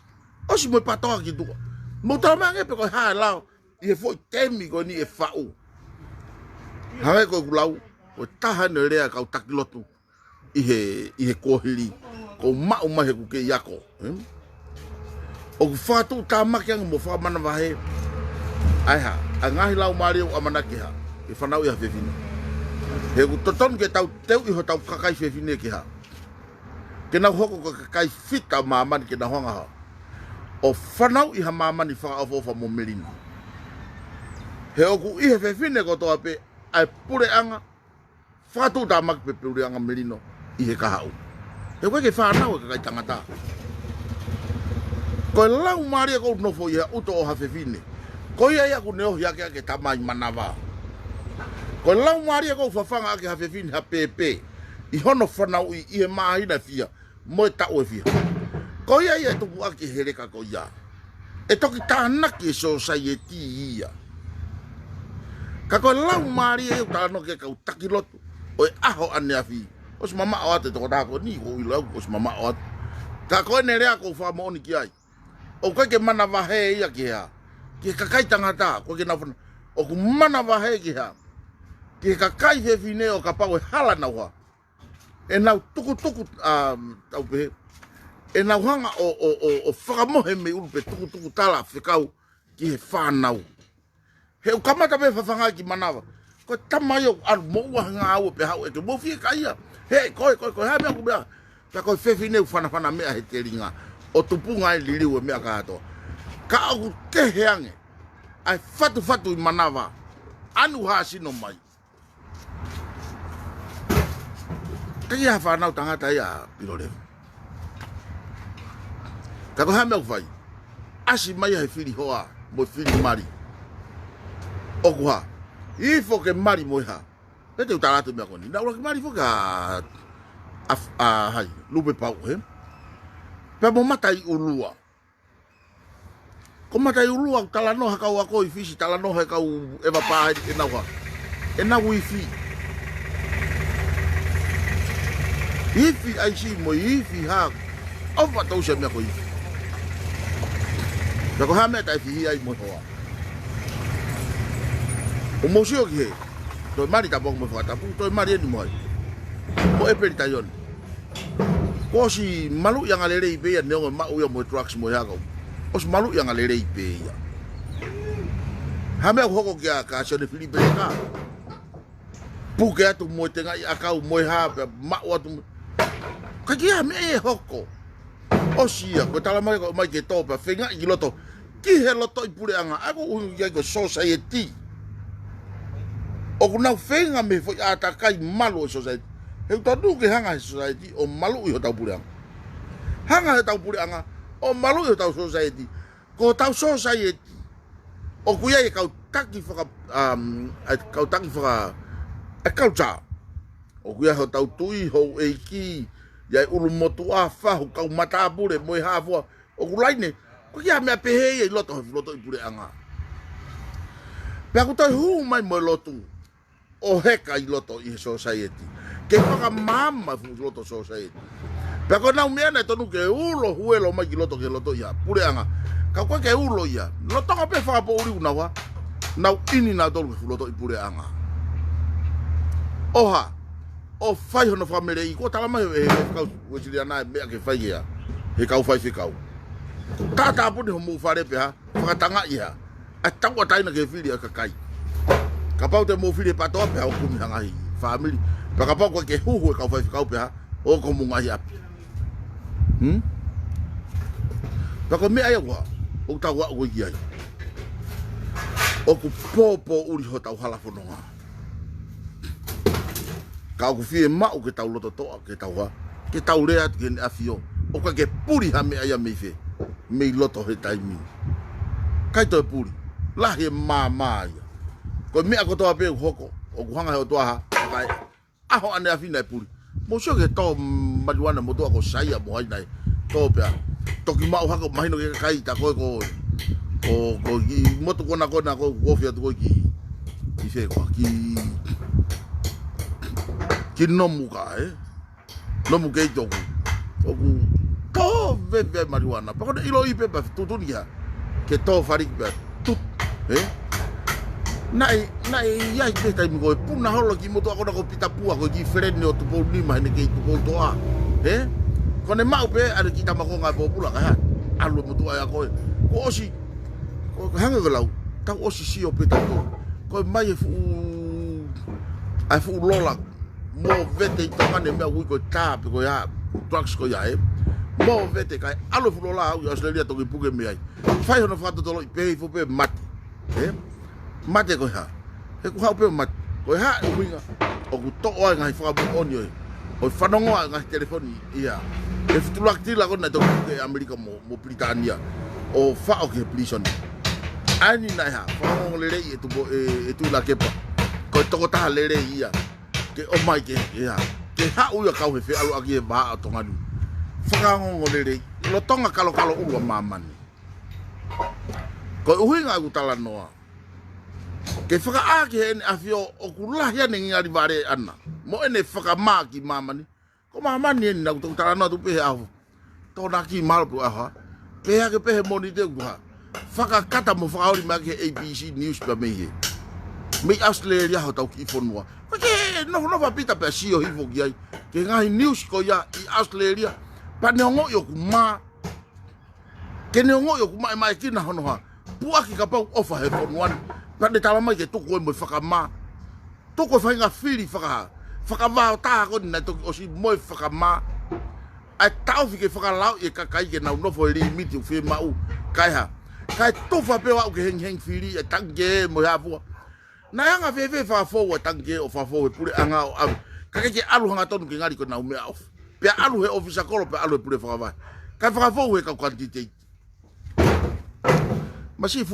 osi mo i patoa ki tuka, mo tau mange pe koe hae lao, i he fo i temi koe ni e whau. Hangai koe kulau, koe tahane lea kau takilotu, i he kohiri, ko mau mahe ku ke yako. O ku whātu tā maki anga mo whamana wahe, ai ha, a ngahi lau maari o amanaki ha, e whanau i ha Fefine. He ku totonu ke tau teu iho tau kakai Fefine ki ha. Ke nau hoko ka kakai fita maamani ke na honga ha. O whanau i ha maamani whakaofofa mo melini. He o ku i he Fefine kotoa pe, ai pure anga, whātu tā maki pe pure anga melino, i he kahau. He koe ke whanau e kakai tangata. Koe lau maria kou nofo i ha uto o ha Fefine. Koe ia ku neo hiake ake tamai manawa. Koe lau maria kou whawhanga ake ha Fefine ha pepe. I hono whanau i he mahina fia. Moe tau e fia. Koe ia tupu ake hereka ko ia. E toki tānaki e society ia. Ka koe lau maria e utano ke kau takilotu. O e aho ane a fi. Os mama o ate toko tako ni ko i lau os mama o ate. Ka koe ne rea kou whamoni ki ai. O koe ke mana wahe ia ki hea. Ki kakai tangata, koe ke nawhana. O ku mana wahe ki hea. Ki kakai Fefine o ka pau e hala na hoa. E nau tuku tau pehe. E nau hanga o whakamohe me urupe tuku tala whikau ki he whanau. He u kamata me whawhanga ki manawa. Koe tamai o aru moua hanga au pe hau e ke mowhie ka ia. He, koe, hea mea ku mea. Pea koe Fefine u whanawhana mea he te ringa. O tupunga e liriu e mea kato. Ka aku ke heange. Ai fatu i manawa. Anu haa sino mai. Kaki ha whanau tangata ia pirolefu. Ka ko hea mea ku whai. Asi mai he whiri hoa. Mo whiri mari. Oku ha. Ifo ke mari mo ha. Pete utaratu mea koni. Na ura ke mari fo ka... hai. Lupe pau he. Pea mo matai ulua. Ko matai ulua tala noha kau ako i fisi, tala noha kau ewa pahe e nauha. E nau i fi. Ifi ai si mo ifi ha. Owa tau se mea ko ifi. Pea ko ha mea tai fi ai mo hoa. O mosio ki he. Toi mari tapok mo whakatapu, toi mari eni mo hai. Mo eperi tai oni. Ko si malu yang LELEI pe ia neongo mau ia mo trucks mo ia kau. Os malu yang LELEI pe ia. Hame hoko kia ka sone Filipe ka. Puke atu mo tenga i akau mo ha mau atu. Ka kia me hoko. Osia ko tala mai ko mai ke topa fenga i loto. Ki he loto i pure anga. Ako u ia ko society. O kuna fenga me foi atakai malu society. He tadu ke hanga society o malu i tau pure anga. Hanga he tau pure anga o malu i tau society. Ko tau society. O kuia e kau taki whaka kau taki whaka e culture. O kuia he tau tui Hou'Eiki iai ulu MATU'AKI kau matapure mo i hafua. O kulaine ko kia mea pehe i loto i pure anga. Pea ku tai huu mai mo i lotu o heka i loto i society. Ke whaka mama fu loto society. Pea ko nau mea nei tonu ke ulo huelo mai ki loto ke loto ia. Pure anga. Ka koe ke ulo ia. Loto ka pe whaka po uri unawa. Nau ini na tolu ke loto i pure anga. Oha. O whai hono whamerei. Ko tala mai he whakau. Wesili ana mea ke whai ia. He kau whai whikau. Tata apuni ho mu whare peha. Whakatanga ia. A tangwa taina ke whiri a kakai. Ka pau te mo whiri patoa peha o kumi hangahi. Family. Paka pau kwa ke huhu e kau whai whikau peha. O ko mungahi api. Paka mea ia kwa. O tau wa ui ai. O ku popo uri ho tau halafononga. Ka ku FIEMA'U ke tau loto toa ke tau ha. Ke tau rea ke ne afio. O ka ke puri ha me aia me fe. Me loto he taimi. Kai to puri. La he mama ia. Ko me ako toa pe hoko. O ku hanga he o toa ha. Kai. Aho ane afina puri. Mo sio ke to marijuana mo toa ko saia mo ai nai. To pe. Toki mau hako mahino ke kai ta ko ko ki moto kona ko wofia to ki fe ko ki nomu ka nomu ke to ko ve marijuana pa ko ilo ipe pa tutunia ke to farik ba tut nai ya ke tai mo puna holo ki moto ko Pita Pua ko ki frene o TUPOU ni ma ne ke TUPOU toa ko ne mau pe ada kita mako nga popula ka alu moto ya ko osi ko hanga galau tau osi si o Pita Pua ko mai fu lola mo vete tonga ne me wi ko tap ko ya drugs ko ya mo vete kai alu fu lola au Australia to ki puke me ai fai hono fato to pe fu pe mat mate ko ha he ko ha pe mat ko ha winga o ku to o ngai fa bu onyo o fanongo ngai telefoni ia e futulak tila ko na to ke America mo Britania o fa o ke prison ani na ha fa LELEI tu la kepa ko to ta LELEI ia ke o mai ke ia ke ha u ya ka he fe alu aki ba to ngadu fa ngo LELEI lo tonga kalo u mama ni ko uhinga ku tala noa ke whaka ake he ene awhio o kulahi ane ngari vare ana. Mo ene whaka maa ki mamani. Ko mamani ene na kutau tala noa tu pehe ahu. Tōna ki malapu aha. Pehe ake pehe moni te kutuha. Whaka kata mo whakaori maa ke ABC News pa mehe. Mei Australia ho tau ki whonua. Ke nofa pita pia sio hifo ki ai. Ke ngahi news ko ia i Australia. Pa ne ongo yo ku maa. Ke ne ongo yo ku maa e mai kina honoha. Puaki ka pau ofa he whonuani. Pande tala mai ke tuku e mo whakama. Tuku e whainga whiri whakawao taha koni na tuki o si mo whakama. Ai tauhi ke whakalau e kakai ke nau nofo e ri miti u FIEMA'U. Kai ha. Kai tufa pewa u ke heng whiri e tange mo hapua. Na yanga Fefe whafou e tange o whafou e pure anga o alu. Kai ke alu hanga tonu ke ngari ko nau mea off. Pea alu he ofisa kolo pe alu e pure whakawai. Kai whafou e kau quantiteit. Masi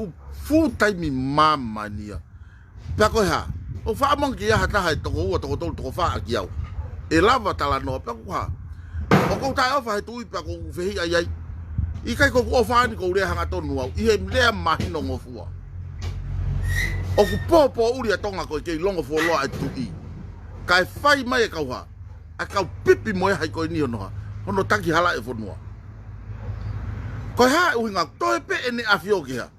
full time mama nia. Pea koe ha. O whaamong ki aha taha e toko ua toko tolu toko wha ki au. E lava tala noa. Pea koe ha. O kou tae ofa he tui pea kou whehi ai ai. I kai kou ofa ani kou rea hanga tonu au. I he mlea mahino ngofua. O ku popo uri a tonga koe kei longo fuoloa e tui. Kai whai mai e kau ha. A kau pipi moe hai koe ni honoha. Hono taki hala e whonua. Koe ha e uhinga toe pe ene awhio ki ha.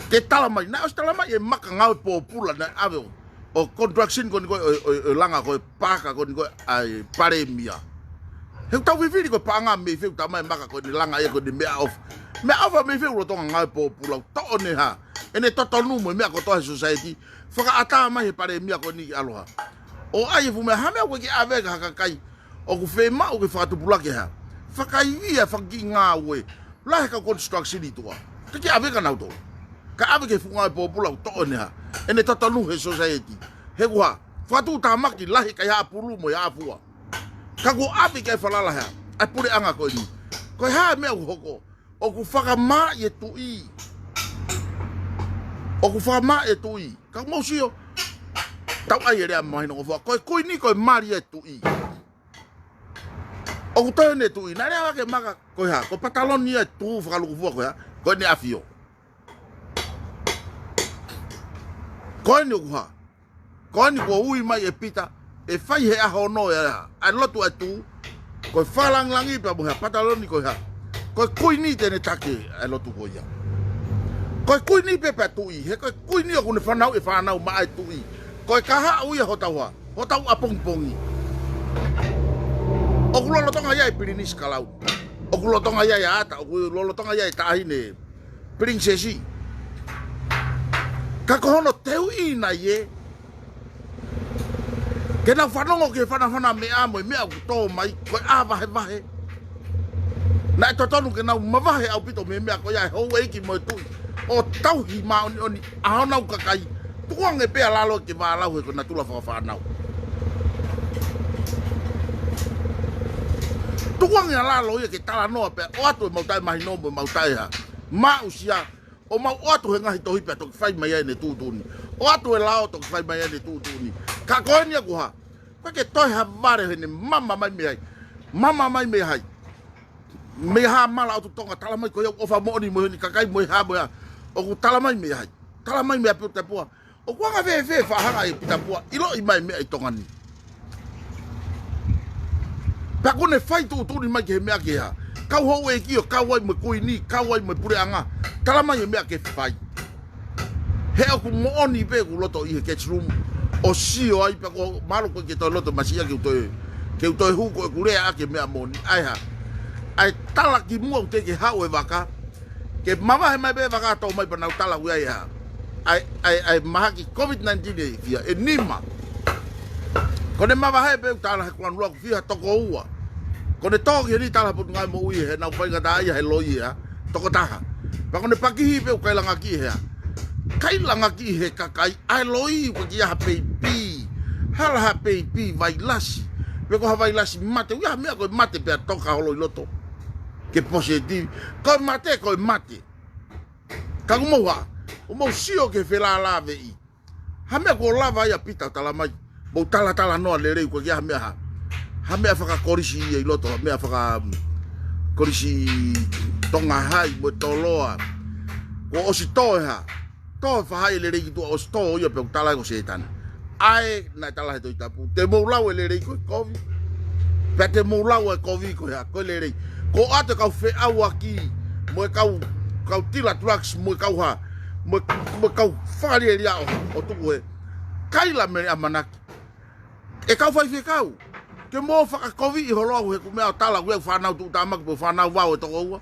Ke tala mai, na os tala mai e maka ngau po pula na ave o contraction ko ni ko langa ko paka ko ni ko ai paremia. He tau viviri ko panga me fe ta mai maka ko ni langa e ko ni me off. Me off me fe lo tonga ngau po pula to ne ha. Ene toto nu mo me ko to society. Faka ata mai paremia ko ni aloha. O ai fu me ha me ko ki ave ka kai. O ku FIEMA'U ke fatu pula ke ha. Faka ia faki ngawe. La ka construction itu. Ki ave ka na to. Ka ave ke funga popula to ne ha ene tatanu he society he wa fatu tamaki lahi ka ya pulu mo ya afua ka go ave ke falala ha ai pure anga ko ni ko ha me hoko o ku faka ma ye tui o ku faka ma e tui ka mo sio tau ai ere mai no ko ni ko mari e tui o ku to ne tui na re ke maka ko ha ko pataloni e tu faka lu ko ha ko ni afio Koe ni uha. Koe ni kua ui mai e pita. E whai he aho no e ha. A lotu e tu. Koe whalang langi pa muha. Pataloni koe ha. Koe kui ni tene take e lotu koe ia. Koe kui ni pepe tui. He koe kui ni o kune whanau e whanau ma ai tui. Koe kaha ui e hotau ha. Hotau a pongpongi. O kulolotonga ia e pilinisesi kalau. O kulolotonga ia e ata. O kulolotonga ia e tahine. Pilinisesi. Kako hono teu ina ye. Ke na whanongo ke whanawhana me amo e mea kuto mai. Koe a vahe. Na e totonu ke na mawahe au pito me mea ko ia Hou'Eiki mo e tui. o tauhi maoni ahona ukakai tuange pe alalo ke valau ko na tula fa nau tuange alalo ye ke tala no pe o atu mautai mai no mautai ha ma usia o mau atu he ngahi tohi pe to fai mai ne tutuni o atu e lao to fai mai ne tutuni ka ko ni ku ha ko ke toi ha vare ne mama mai me hai me ha mala o tonga tala mai ko o fa mo ni kakai mo ha mo o ku tala mai me hai tala mai me Pita Pua o ku nga Fefe fa ha ai Pita Pua ilo i mai me ai tonga ni pa ko ne Faitu'Utu'Uni mai ke me ke ha ka Hou'Eiki o ka wai mo kuini ka wai mo pure anga tala mai me ke fai he o ku mo oni pe ku loto i ke room o si o ai pa ko malo ko ke to loto masia ke to hu ko ku rea ke me amoni ai ha ai tala ki mua te ke hau e waka ke mama he mai be waka to mai pa tala ua ia ai maha ki COVID-19 e fia e nima kone mama he be tala he kuan lua fia toko ua kone toki ni tala put ngai mo ui he na whainga da ia he loi ia toko taha pa kone pakihi be kailanga ki he kailanga ki he kakai ai loi ko ki ha peipi hala ha peipi vai lasi pe ko ha vai lasi mate ua mea ko mate pe toka holo i loto que positivo ko mate ka o mo sio ke fela lave i ha me ko lava ia pita tala mai mo tala no LELEI ko ya me ha me fa korisi i loto me fa korisi tonga hai mo toloa ko o si to ha to fa hai LELEI tu o sto ia pe tala ko setan ai na tala to itapu te mo lawe LELEI ko covid pe te mo lawe covid ko ya ko LELEI ko ate kau FE'UNGA aki mo kau tila trucks mo kau ha mo kau fali ria o tu e kaila me amanaki e kau fai fe kau ke mo fa covid i holo he ku me tala we fa na tu tamak po fa na wa o to wa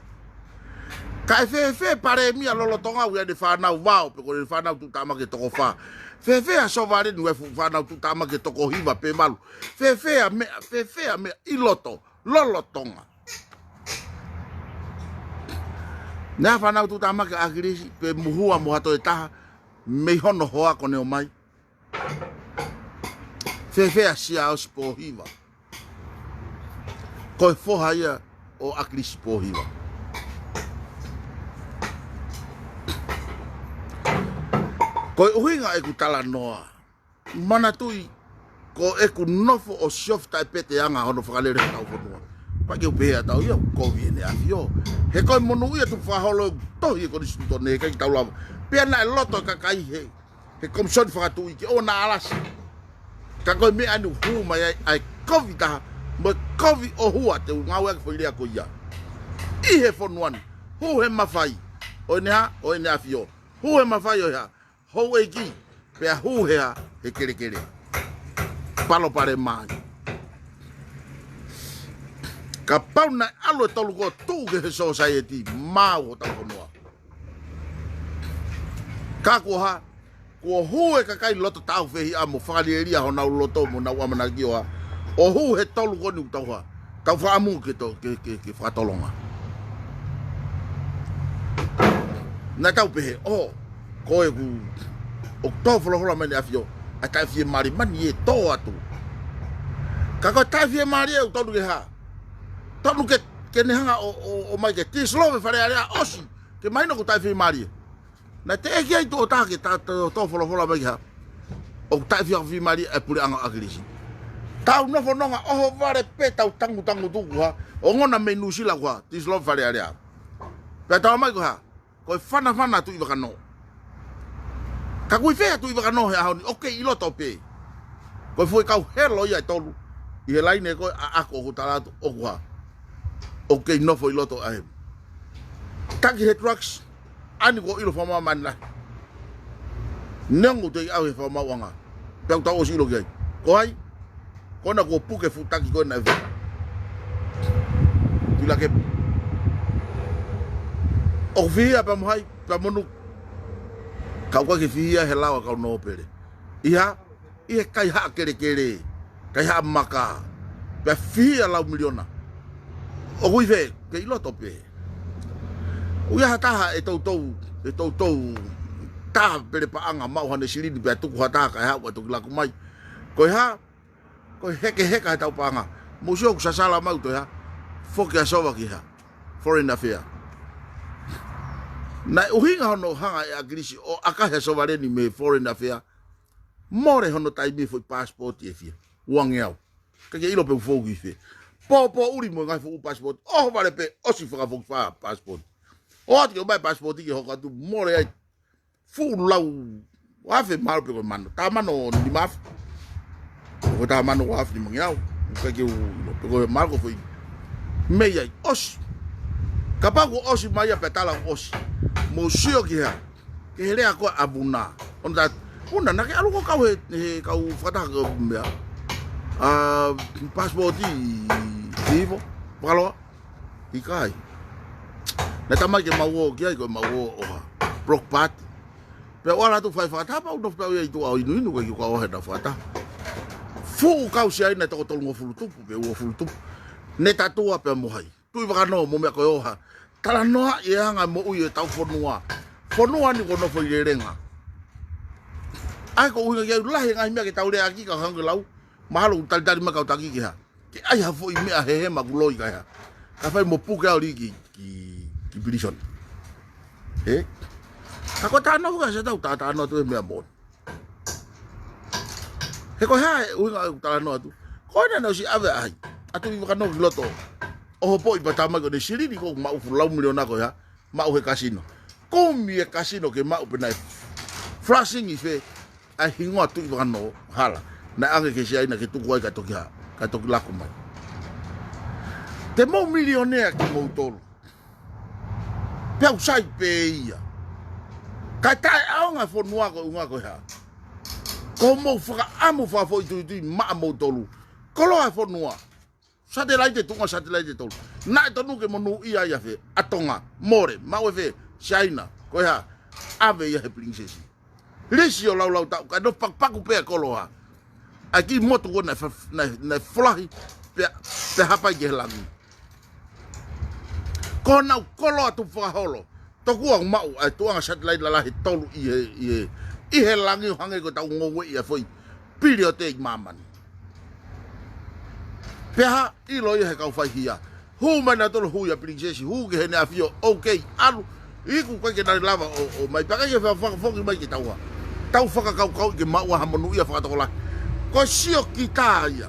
ka Fefe pare mi lolo tonga we de fa na wa pe ko fa na tu tamak to ko fa Fefe a sovare no fa na tu tamak to ko hiva pe malu Fefe a me iloto lolo tonga na fa na tu tama ka agresi pe muhua mo hato eta me hono hoa ko ne o mai Fefe a sia os po hiva ko fo haia o agresi po hiva ko uhinga e ku tala noa mana tui ko e ku nofo o shofta e pete anga hono whakalere tau whanua pa ke upea tau ia COVID ne afio he koe monu ia tu whaholo tohi e koni stuto ne kai tau lava pia na e loto kakai he komson whakatu i ke o na alas ka koe me anu hu mai ai COVID taha mo COVID o hua te ngau ake whairea ko ia i he whonuani hu he Mafai o ne afio hu he Mafai o hea Hou'Eiki pia hu hea he kere palo pare mai ka pauna alo tolu ko tu ke society mau ta konoa ka ko ha ko hu e ka kai loto tau fehi amo fali eria hona loto mo na wa mana gioa o hu he tolu ko ni tau ha tau fa amu ke to ke fa tolonga na tau pe o ko e ku o to flo flo mani afio a ta fie mari mani e to atu ka ko ta fie mari e tolu ke ha tonu ke ne hanga o mai ke ti slow fare area osi ke mai no ta fi mari na te ke ai to ta ke ta to folo mai ha o ta fi mari e pure anga agresi tau no fo nonga o vare pe tau tangu tu ha o ngona menu sila kwa ti slow fare area pe ta mai ko ha ko fana tu i bakano ka kui fe tu i bakano ha okay ilo tope ko foi kau helo ia tolu i helai ne ko a ko tala o kwa okay no foi loto ai taki he trucks ani ko ilo fama manla nengo te au he fama wanga pe ta o silo gai ko ai ko na ko puke futaki ko na tula ke o via pa mai pa monu ka ko ke via he lawa ka no pere ia kai ha kere kai ha maka pe via la miliona o kui fe ke ilo tope u ya ta e to e tau ta pele pa anga mau hane sili di betu ku hata ka ha watu la kumai ko ha ko heke tau pa anga musio ku sasala mau to ha foki asova ki ha foreign affair na uhinga hono hanga e agrisi o aka he sovare ni me foreign affair more hono tai mi foi passport e fia uang yau ka ke ilo pe fogi fe po uri mo ngai fu passport o vale pe o si fa fa passport o ati o bai passport ki hoka tu more ai fu lau wa fe mal pe mano ta mano ni maf o ta mano wa fi mo yau ka ke o mal ko foi me ai os kapago os mai a petala os mo sio ki ha ke hele ako abuna on that una na ke alu ko kau fata ko me passport vivo palo ikai na tama ke mawo ki ko mawo brok pat pe wala tu fai fata pa uno pe i tu au inu ko ko ha da fata fu kau sia ina to tolngo fulutu pe o fulutu ne tatua pe mo hai tu va no mo me ko ha tala noa e anga mo uye tau fonua ni ko no foi renga ai ko uye ya lahi ngai me ke tau le aki ka hang lau mahalo tal ma ka taki ki ha ke ai ha foi me a he ma guloi ka ha ka fai mo pu ka ri ki bilison ka ko ta no ka se tau ta no tu me amor he ko ha uye tala no tu ko na no si ave ai atu vi ka no loto o po i patama ko de siri ni ko mau fulau miliona ko ya mau he casino ko mi e casino ke mau pe nai flashing i fe a hingo atu i no hala na anga ke sia ina ke tu ko ka to la ko mai te mo milionaire ki mo tolo pe usai pe ia ka tai anga fo noa ko unga ko ya ko mo fa amo fa fo tu ma mo tolo ko lo fo noa satellite tunga satellite tol na to nu ke monu ia ya fe atonga more mau fe china ko ha ave ya pilinisesi lesio lau ta ka no pak pe koloha aki moto na fly pe hapa gelang ko na kolo tu fa holo to ku mau tuanga satellite la he tolu i he langi hange ko ta ngowe ia foi piliote maman peha ilo ia he kau fai hia hu mana tolo hu ya princesi hu ke hene afio okay alu iku kwa ke na lava o mai paka ke fa foki mai ke tau faka kau ke mau ha monu ia fa tola ko sio kita ia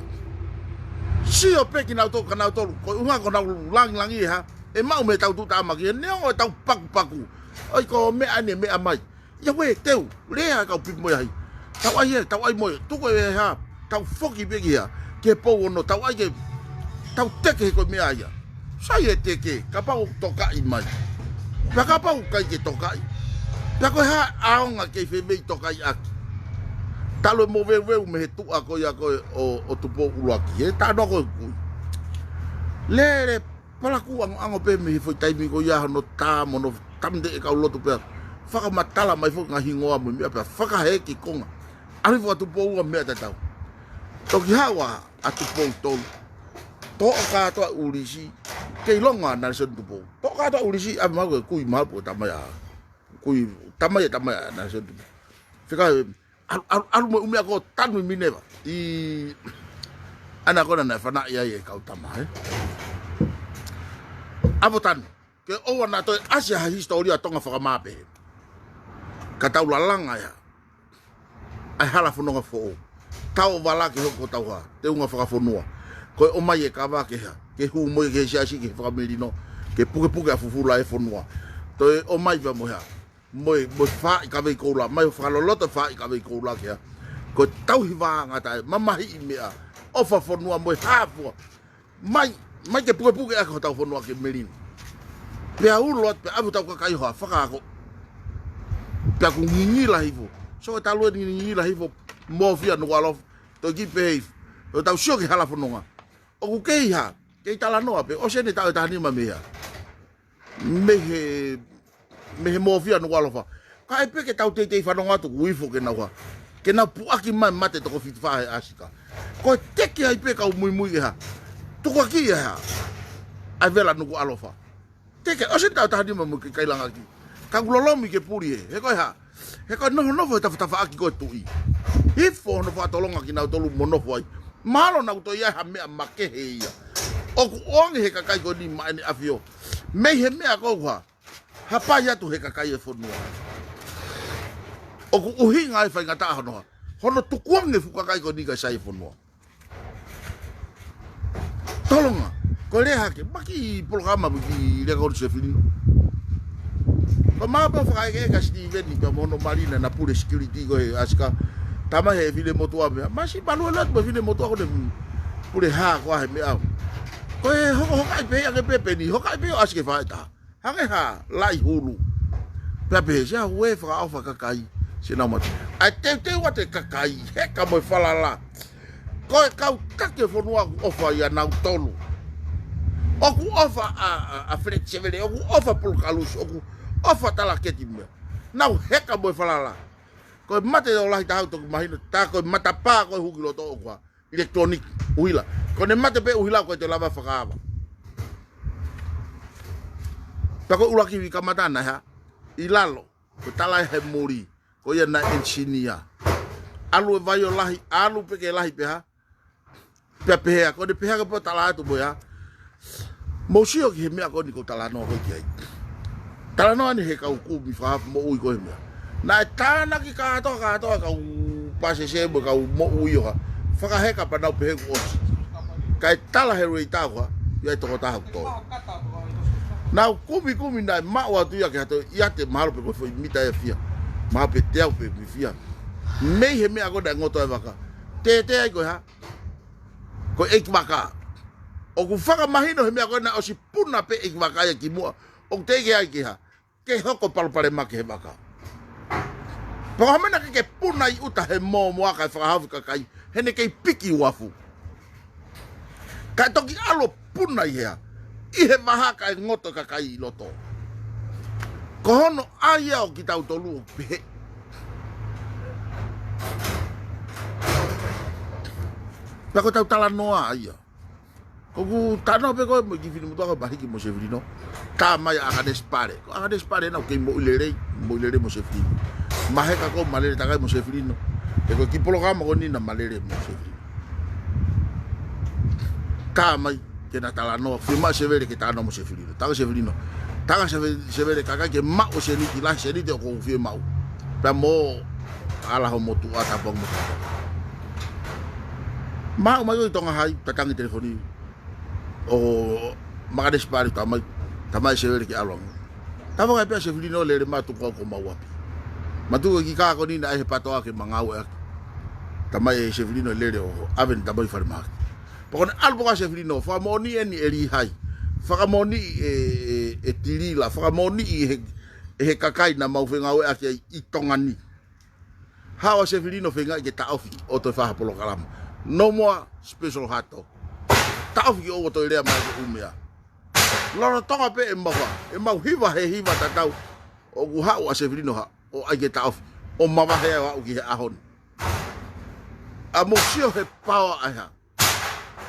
sio pe ki na to kana to ko unga ko na lang ha e mau me tau tu ta ma ke ne o tau paku ai ko me ane me amai ya we teu le ha kau pi mo ai tau ai mo tu ko ha tau foki pe ki ha ke po no tau ai ke tau teke ko me ai sai e teke ka pa toka i mai ka pa ka ke toka i ka ko ha aonga ke fe me toka i ak talo mo ve me tu ako ya ko o tupou uaki e ta no ko le pala ku ang pe me foi tai mi ko ya no ta mo no tamde e ka lotu pe faka matala mai fo ngahingoa mo me pa faka he ki konga ali fo tupou me ta tau toki hawa atupou tol to ka to ulisi ke longa na se tupou to ka to ulisi a ma ko kui ma po tamaya kui tamaya na se tupou fika alu mo umi ako tanu mineva i ana kona na fana ia e ka tama abotan ke o na to asia historia tonga faka mape ka tau lalanga ya ai hala fononga fo tau wala ke hoko tau ha te unga whakafonua ko o mai e kawa ke ha ke hu mo ke siasi ke whakamerino ke puke a fufula e fonua to o mai va mo ha mo fa i ka vei koula mai whakalolota fa i ka vei koula ke ha ko tau hi wanga tai mamahi i mea o whafonua mo hapua mai ke puke a ko tau fonua ke merino pe a ulot pe abu tau kakai hoa whakako pe a ku ngingila hivo so ta lo ni ngingila hivo mo fia Nuku'alofa to ki pe o tau sio ke hala fononga o ku ke ha ke tala noa pe o se ne tau ta ni ma mea me mo fia Nuku'alofa ka e pe ke tau te whanonga tu uifo ke naua ke na puaki mai mate to ko fitfa e asika ko te ke ai pe ka mui ha tu ko ki ha ai vela Nuku'alofa te ke o se tau ta ni ma mo ke kailanga ki lolomi ke puri he koe ha he koe noho tawhaki koe tui hifo no whatolonga ki nau tolu monofo ai malo nau to ia ha mea makehe ia oku onge he kakai ko ni maene afio mei he mea koua ha pai atu he kakai e whanua oku uhinga e whaingata honoa hono tukuange fukakai ko ni ka sai whanua tolonga ko rea ke maki programa ki rea ko se filino ko ma pa fa ke ka Steven ni ka mono marina na pure security ko aska tama he vile moto ame masi balu lot bo vile moto ko de pure ha ko he me au ko ho ka pe ya ke pepe ni ho ka pe aske fa ta ha ke ha lai hulu pepe ja we fa au fa kakai sina mo a te wa te kakai he ka mo falala ko ka ke fonua ofa ya na tolu oku ofa a flexible oku ofa pulkalus oku ofa tala keti me nau heka boy falala ko mate do la ta auto mahino ta ko matapa ko hugilo to ko electronic uila ko ne mate pe uila ko te lava fakava pa ko ulaki vi kamata na ha ilalo ko tala he muri ko ya na engineer alu vai lahi alu pe ke lahi pe ha pe ko de pe ha ko tala tu boya Mosio ki me ko ni ko tala no ko ki tala no ni he ka ku mi fa mo ui ko me na tana ki ka to ka pase se bo ka mo ui ho fa ka he ka pa na pe ko ka tala he rei ta ko ya to ko ta to na kumi na ma wa tu ya ka to ya te malo pe ko foi mita e fia ma pe te pe mi fia me he me ko da ngoto e vaka te ai ko ha ko ek maka o ku whaka mahino he mea koe na o si puna pe ik wakaya ki mua o te ke ai ki ha ke hoko palpare make he waka pakamena ke puna i uta he mō moaka e whakahawu kakai he ne kei piki wafu ka toki alo puna i hea i he mahaka e ngoto kakai i loto ko hono aia o ki tau tolu o pehe pako tau tala noa aia Kogu tano pe ko mo gifini mo to ka bahiki mo sevrino ta mai aga despare na ke mo lelei mo sevrino mahe ka ko malere ta ka mo sevrino e ko ki programa ko ni na malere mo sevrino ta mai ke na tala no firma severe ke ta no mo sevrino ta severe ka ke ma o se ni la se ni de ko FIEMA'U pa mo ala ho mo tu ata bong mo ma yo tonga hai tatangi telefoni o magades pare tamai severe ki along tava ka pe sevrino le matu ko mawapi matu ki ka ko ni na he patoa ke mangau tamai sevrino le o aven tamai farma pokon albo ka sevrino fa moni eni eri hai fa moni e tirila fa moni he kakai na mau fengau aki i tongani hawa sevrino fenga ke TAUHI o to fa polo kalam no more special hato TAUHI o to rea mai umea loro tonga pe e mau hiva tatau o ku hau a sevrino ha o ai ke TAUHI o mama he wa ki ahon a mosio he pao aha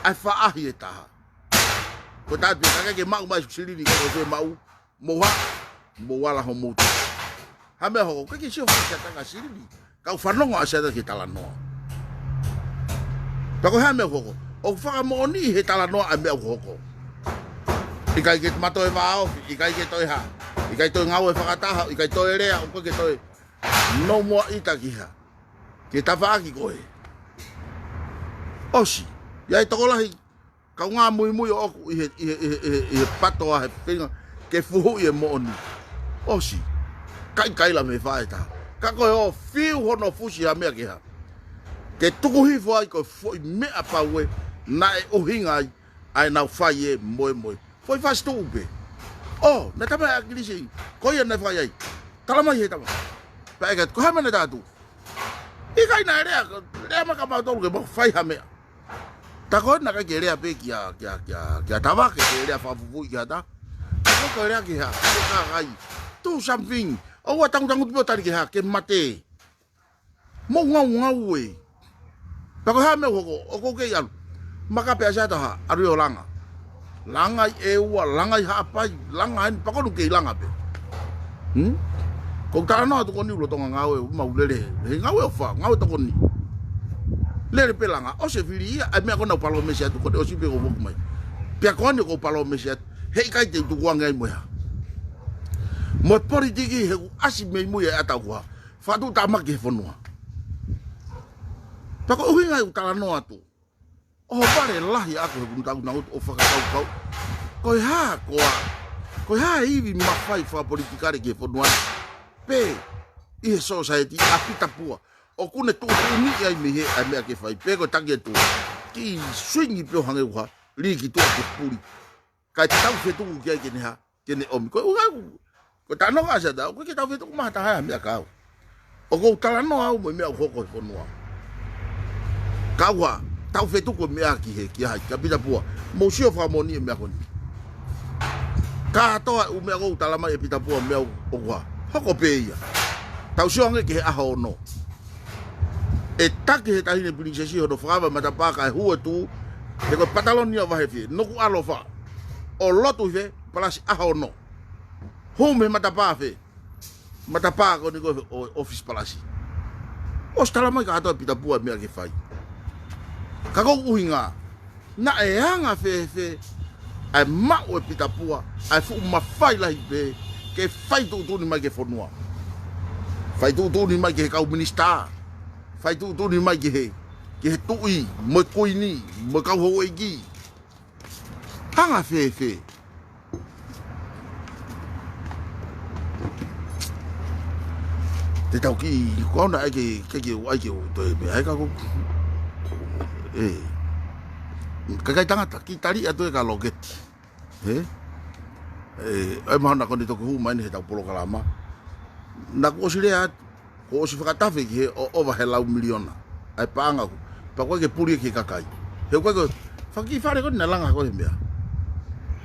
ai fa ahi e taha ko ta pe ka ke mau mai sili ni ko FIEMA'U mo wala ho mo ha me ho ke sio fa ta ka sili ka fanongo Asiata ki tala no pa ko ha me ho o whaka moni he tala noa a mea hoko. I kai ke mato e wao, i kai ke toi ha. I kai toi ngau e whakataha, i kai toi rea, o koe ke toi no mua ita ki ha. Ke tawhaaki koe. Osi, iai tokolahi, ka ngā mui o oku i he patoa he whinga, ke fuhu i e mooni. Osi, kai la me whaeta. Ka koe o whiu hono fusi ha mea ki ha. Ke tukuhi fwai koe fwoi mea paue, na e uhinga ai nau whai e moe. Foi faz tu upe. Oh, na tama ya kilisi. Ko ia na whai ai. Talama i he tama. Paegat, ko hama na tatu. Ikai na rea maka mautolu ke mo whai ha mea. Ta ko na ka ke rea pe kia tawa ke rea whafufu i kia ta. Ko ka rea ki ha. Ko ka kai. Do something. O wa tangu tupo tari ki ha. Ke mate. Mo ngau e. Ta ko ha mea hoko. O ko ke ialu. Maka pe Asiata ha. Aru o langa. Langa e ua, langa i haapai, langa en pakonu ke langa pe. Ko tala no to koni ulo tonga ngawe mau lele. He ngawe fa, ngawe to koni. Lele pelanga o se fili ia me ko na palo mesi atu ko o si pe ko mai. Pia koni ko palo mesi atu. He kai te tu wanga mo ya. Mo politiki he asi me mo ya ata kwa. Fa tu ta ma ke fonua. Pa ko uhinga tala no atu. O pare lahi aku he kunta na o fa kau. Ko ha hivi Mafai fa politikare ke fonua. Pe I society a Pita Pua o kune tu ni ai me ai me ke fai pe ko tangi tu ki swingi pe hange wa li ki tu ke puri ka tau fe tu ke ne ha ke ne om ko ta no ga sa da ko ke tau fe tu ma ta ha me ka o ko tala no au me hoko ko no ka wa tau fe tu ko me aki he ki ha ka Pita Pua mo sio fa mo ni me ko ni Katoa u me ko tala mai Pita Pua me o wa hoko peia. Tau sionge ke aho no. E taki he tahine pilinisesi ho no whakawa matapa ka Hou'Eiki he ko pataloni o Fefe Nuku'alofa o lotu fe Palasi aho no. Hume matapa fe. Matapa ko ni ko office Palasi. O stala mai ka ato Pita Pua mea ke fai. Ka ko uhinga na e anga Fefe ai mau e Pita Pua ai fu Mafai lahi pe ke Faitu'Utu'Uni mai ke fonua. Faitu'Utu'Uni mai ke kau minisita. Faitu'Utu'Uni mai ke he tu'i, mo koini, mo kau Hou'Eiki. Hanga Fefe. Te tau ki ko na ke to me ai ka ko. Ka tangata ki tari atu ka logeti. Ai mahana ko ni to ku mai ni he tau polo kalama. Na ko sile at ko si fakatafe ki o over hela miliona. Ai paanga ko. Pa ko ke puri ki kakai. He ko faki fare ko na langa ko mbea.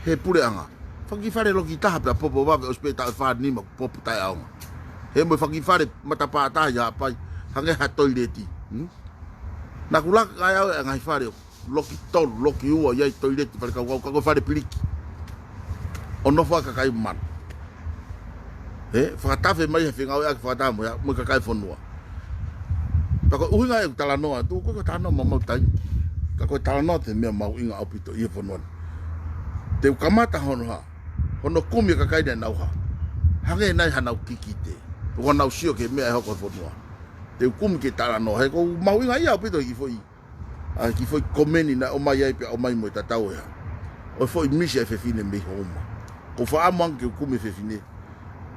He puri anga. Faki fare lo ki taha pa popo va hospital fa ni ma popo tai anga. He mo faki fare matapa ta ya pa hange ha toileti. Na kula ai ngai fare loki tol loki u ya toileti pa ka fare piliki. Ono fa ka kai man. Fakatafe mai he finga ya fakata mo ya mo ka kai fonua. Pa ko uhinga e tala noa tu ko tala no mau tai. Ka ko tala no te me MAHU'INGA opito I fonua. Te kamata hono ha. Hono kumi ka kai na ha. Hange nai hana kikite. Ko na usio ke me hoko fonua. Te kumi ke tala no he ko MAHU'INGA ia opito I foi. A ki foi komeni na o mai ai pe o mai mo tatau ya. O foi misi Fefe ne me homa. Ko fa amang ke ku me Fefine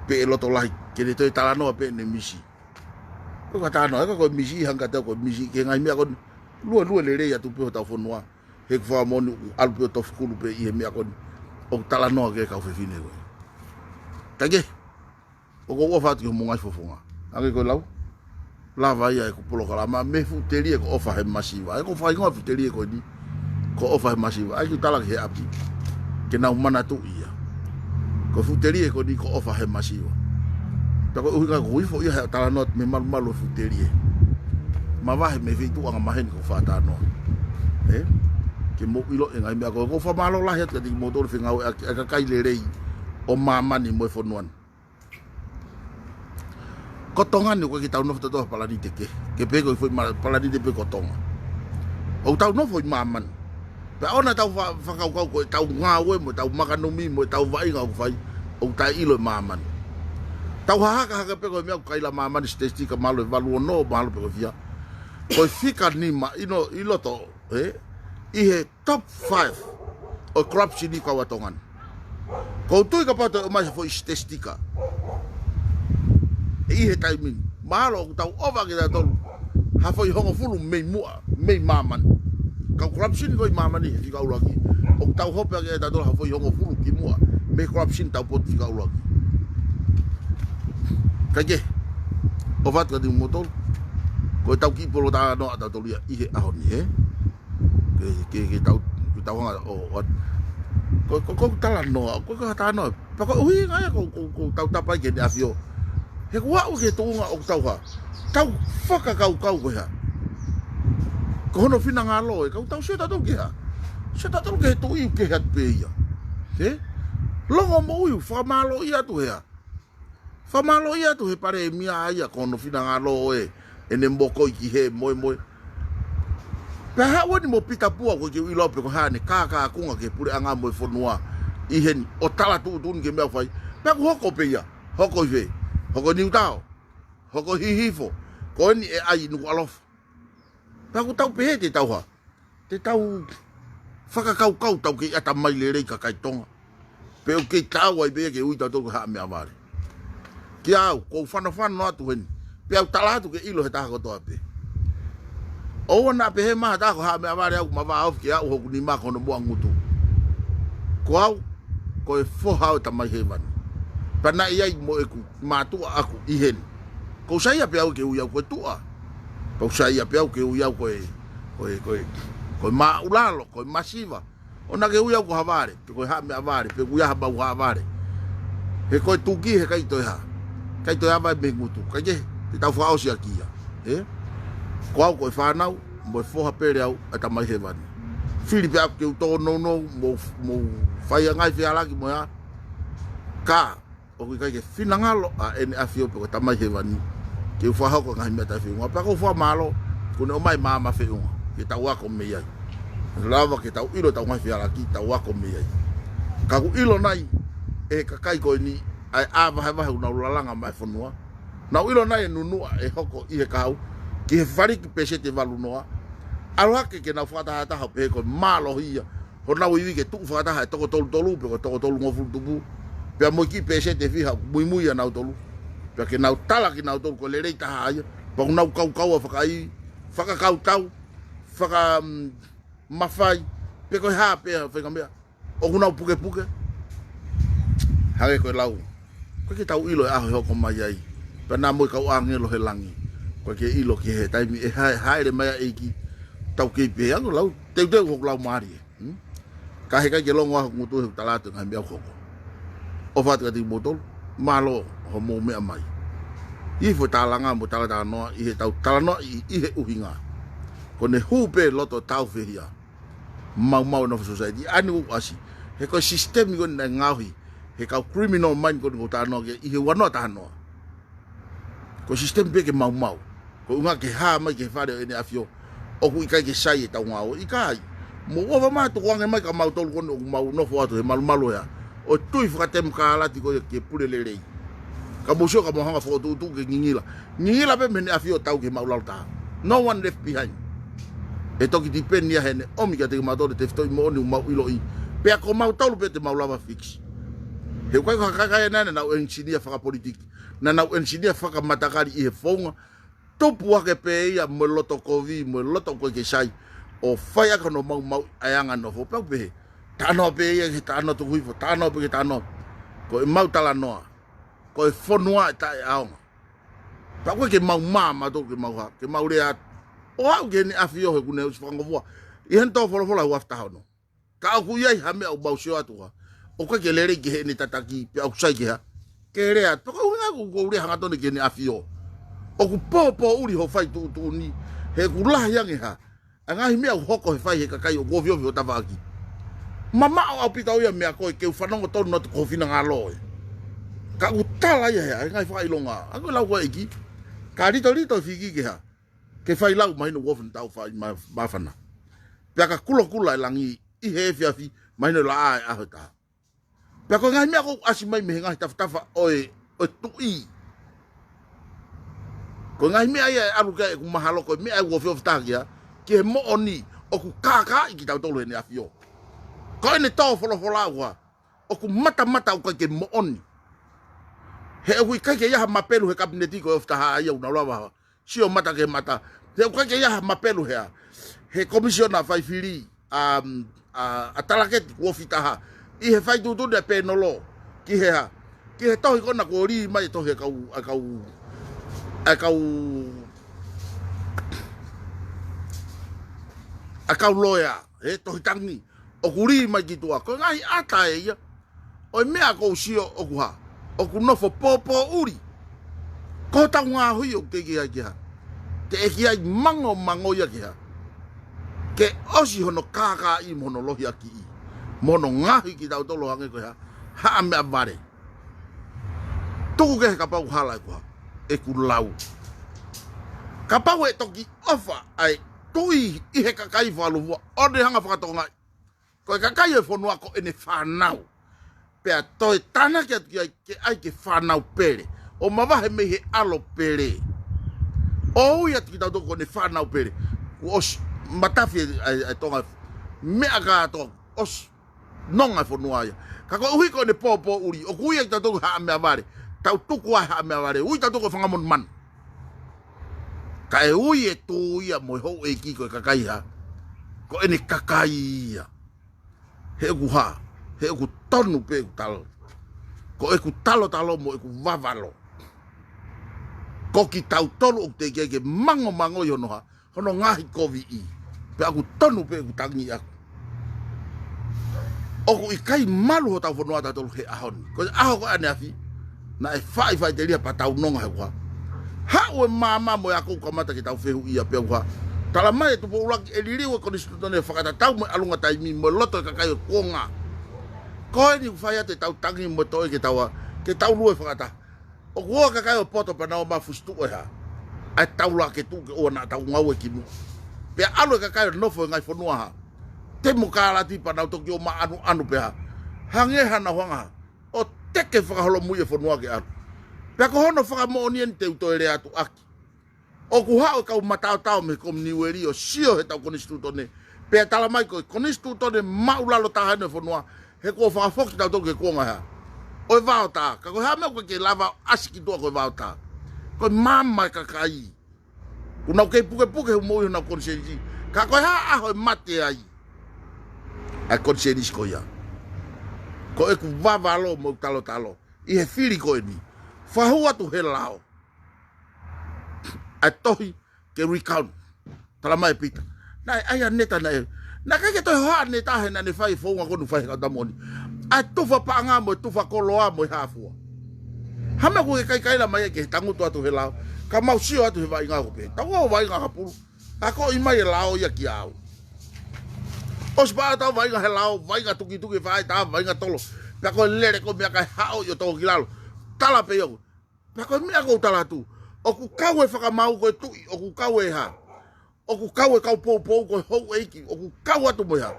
pe loto lai ke le to tala no pe ne misi ko ka no ko misi hanga ta ko misi ke ngai me ko lu le ya tu pe ta fonua he ko fa mon al pe to fukulu pe I me ko o tala no ke ka Fefine ko tage o ko fa tu mo ngai fofonga age ko lau la vai ai ko polo kala ma me futeli ko ofa he masiva ko fa ngo futeli ko ni ko ofa he masiva ai tala ke api ke na humana tu ia ko futeli ko ni ko ofa he masiva ta ko uhinga ko ifo ia tala not me malu futeli ma va me fitu anga mahen ko fa ta no ke mo ilo enga me ko fa malo la het ke motor finga ka kai LELEI o mama ni mo fonuan kotongan ni ko ki tau no to palani te ke pe ko foi palani te pe kotonga o tau no foi maman pe ona tau fa kau ko tau nga we mo tau makanomi mo tau vai nga ko fai o tai ilo maman tau ha ka pe ko me ko ila maman stesti ka malo valu no malo pe ko via ko fika ni ma ilo to I he top 5 o corruption ni ka watongan ko tu ka pa to ma foi stestika I he timing malo tau over ke tau ha foi hongo fulu me maman ka corruption ko maman ni fika ulaki o tau hope ke tau ha foi hongo fulu ki mua me corruption tau pot fika ulaki kage o vat ka di motor ko tau ki polo ta no tau lia I he ahoni ke tau nga o ko tala no ko ta no pa ko ui nga ko tau tapa ke afio he kwa o ke tonga o tau ha tau faka kau ko ha ko hono fina ngalo ko tau se ta to ke ha se ta to ke to I ke hat pe ia longo mo u fa malo ia tu ha Whamalo ia tu he pare mia ia kono whina ngā lo ne moko i kihe moe moe. Pea hawa ni mo Pita Pua ko ke uilope ko hane kākā kunga ke pure anga moe whanua i heni o tala tu'utu'uni ke mea whai. Pea ku hoko pe ia, hoko i fe, hoko niu tao, hoko hihifo, ko eni e ai Nuku'alofa. Pea ku tau pehe te tauha, te tau whakakau tau ke ata mai le rei ka kai tonga. Pea ke tau ai bea ke ui tau tau haa mea vare. Ki au, ko whanawhana atu heni, pea au tala atu ke ilo he taha kotoa pe. O na pe he maha tako haa mea vare au mawa au ki au hoku ni mako no mua ngutu. Ko au, ko e fohau ta mai he vani. Pana iai mo e ku mātua aku i heni. Ko saia pe au ke ui au koe tua. Ko saia pe au ke ui au koe ma'ulalo, koe masiva. O na ke ui au ko havare, pe koe haa mea vare, pe kuia ha bau haa vare. He koe tuki he kai toi haa. Kai toi haa me ngutu, kai ke te tau whaao si akia. Ko au koe whanau, mo e foha pere au ata mai he vani. Whiri pe aku ke uto no mo whai angai whiaraki mo ya. Ka, o kui kai ke whinangalo a ene awhio pe koe tamai he vani. Ke uwhahau ko ngahi mea tai FE'UNGA. Pea ko wha malo, kune o mai maa FE'UNGA. Ke tau ako me iai. Lava ke tau ilo tau ngai whiaraki, tau ako me iai. Ka ku ilo nai, e kakai koe ni, ai wahe unau lalanga mai whanua. Nau ilo nai e nunua e hoko i he kahau. Ki he whariki pese te walu noa. Arohake ke nau whakataha pe koe malo hia. Ho nau iwi ke tuku whakataha e toko tolu pe koe toko tolu ngofuru tupu. Pea moi ki pese te whiha mui a nau tolu. Pea ke nau tala ki nau tolu ko LELEI taha aia. Pau nau kau a whakai, whakakau tau, whaka Mafai. Pe koe haa pea whenga mea. O nau puke. Hage koe lau. Koe ke tau ilo e aho hoko mai ai. Pea nā moi kau angelo he langi. Koe ke ilo ki he taimi e haere mai a eiki. Tau kei pe ango lau, teu hoko lau maari e. Ka he kai ke longo aho ngutu he talatu ngai mea hoko. O whātua tiki motolu, malo ho mō mea mai. I fo tālanga mo talata noa, i he tau talanoa i he uhinga. Ko ne hupe loto tau whihia. Mau na society, anu asi. He koe sistemi ko na ngauhi. He kau criminal mind ko ni tānoa ke i he wanoa tānoa. Ko sistemi pe ke mau. Ko unga ke haa mai ke whare o ene awhio. O ku ikai ke sai e tau ngāo. Ikai. Mo owa maa tu wange mai ka mau tolu kono o mau nofo atu he malumalu hea. O tui whakatemu ka alati ko ke pure LELEI. Ka musio ka mohanga whakotutu ke ngingila. Ngingila pe mene awhio tau ke mau lautaha. No one left behind. E toki dipenia hene omi ka te matore te whitoi mo oni mau ilo i. Pea ko mau taulu pe te mau lava fix. He ukai ko hakakai nane nau engineer whakapolitiki. Na nau engineer whakamatakari i he whaunga. Topu ake pe ia mo loto kovi, mo loto koe ke sai. O whai aka no mau ayanga no ho pau pehe. Tānoa pe ia ke tānoa tu huifo, tānoa pe ke tānoa. Ko e mau tala noa. Ko e whanua e tae aonga. Pau koe ke mau maa tō ke mau ha, ke mau rea. O au ke ni awhio he kune usi whangovua. I hen tō wholofola hu aftaha no. Ka au ku iai hame au bau sio atu ha. O koe ke LELEI ke he ni tataki, pe au kusai ke ha. Ke rea, paka unga ku rea hangatone ke ni awhio. O ku pōpō uri ho Faitu'Utu'Uni, he ku lahi ange ha. A ngahi mea hoko he whai he kakai o gowiowi o tawaki. Mama au pita oia mea koe ke whanongo tonu natu kofina ngā loe. Ka u tala ia hea, ngai whai longa. Ako lau koe iki. Ka rito whiki ke ha. Ke whai lau mahino wofin tau whai mawhana. Pea ka kula e langi i he whiawhi mahino la ae aho taha. Pea koe ngahi mea kou asi mai mehe ngahi tawhatawa oe tui. Ko ngai mea ia aru ka e ku mahalo ko mea e wofio ftakia ke mo oni o ku kaka i ki tau tolu ene afio. Ko ene tau wholofola ua o ku mata o ke mo oni. He e kui kai ke iaha mapelu he kabineti ko e ftaha ia unalawa. Sio mata ke mata. He e kai ke iaha mapelu hea. He komisiona whai whiri a talaketi kuofitaha. I he Faitu'Utu'Uni pe nolo ki hea. Ki he tohi kona ko ori mai tohi akau loya he tohi tangi o kuri mai ki tua ko ngai ata e ia o mea ko sio o ku ha o ku nofo popo uri ko tau ngā hui o te kia kia te e kia mango ia kia ke osi hono kaka i mono lohi aki i mono ngahi ki tau tolo hange ko ha mea vare tuku ke ka pau hala ko e ku lau ka pau e toki ofa ai tui I he kakai whalu o ne hanga whakatonga ko e kakai e whanua ko ene whanau pea toi tana ke ai ke whanau pere o mawahe me he alo pere o ui atu ki tau toko ne whanau pere os matafi ai tonga mea ka to os nonga whanua ia ka ko ui ko ne popo uri o kui ai tau toko haa mea ware tau tuku ai haa mea ware ui tau toko whangamon man ka e ui e tō ia mo Hou'Eiki ko e kakai ha ko ene kakai ia he ku ha he ku tonu pe ku talo ko e ku talo mo e ku vavalo ko ki tau tolu o te ke mango yo no ha hono ngahi kovi I pe aku tonu pe ku tangi aku o ku I kai malu ho tau whanua tau tolu he ahoni ko aho ko ane afi na e fai te ria pa tau nonga he kwa ha o mama mo aku kamata ki tau fehu ia pe kwa tala mai TUPOU laki e liri o konstitutone whakata tau mo alunga taimi mo loto ka kai ko nga ko ni fai te tau tangi mo to ke tau lue whakata o ko ka kai o poto pa na o mafustu o ha ai tau la ke tu o na tau ngau e ki mo pe alu ka kai no fo ngai fonua ha te mo kala ti pa na to ki o ma anu pe ha hange hana honga o teke whakaholo mu e fonua ke anu pe ko hono whaka mo nien te uto ere atu aki o ku hao kau matao me kom niweri o sio he tau konstitutone pe tala mai ko konstitutone maulalo tahane fonua he ko whaka foki tau toke kuonga ha o vao ta ka ko ha me ko ke lava asiki to ko vao ta ko mama ka kai una ke puke mo na konsenji ka ko ha ho mate ai a konsenji ko ya ko e ku vavalo mo talo I he fili ko ni fahua tu he lao a tohi ke recount tala mai pita na ai neta na ka ke to ha neta he na ne fai fo nga ko nu fai ka damoni a tufa panga mo tufa koloa mo hafua hama ko kai la mai ke tangu to atu he lao ka mau sio atu he vai nga ko pe tangu vai nga kapulu ako I mai lao ya ki au os ba ta vai nga he lao vai nga tuki vai ta vai nga tolo ka ko lere ko me ka hao yo to kilalo tala pe yo pa ko me ko tala tu o ku kawe whakamau ko tu o ku kawe ha o ku kawe kau po ko Hou'Eiki o ku kawe atu mo ha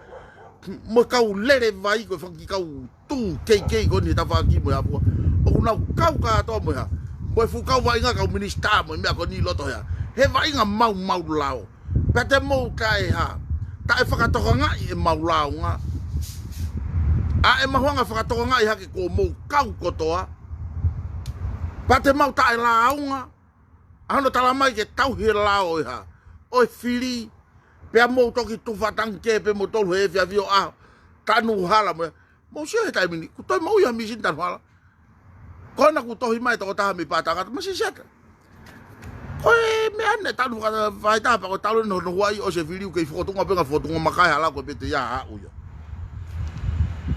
mo kau lere vai ko whaki kau tu kei ko ni ta whaki mo ha o ku nau kau ka to mo ha mo fu kau vai nga kau minisita mo me ko ni loto ha he vai nga mau lao pa te mo kai ha ta e whakatoka nga I e mau lao nga a e mahuanga whakatoka nga I hake ko mo kau kotoa pa te mau ta e lao nga ano tala mai ke tauhi lao ha o fili pe mo toki tu fatang ke pe mo tolu he via vio a tanu hala mo sio he tai mini ku toi mau ya misin tan hala kona ku tohi mai to ta mi patanga ma si seta ko me ane tanu ka vai ta pa ko talo no wai o se fili ke foto nga pe nga foto nga makai hala ko pe te ya ha u ya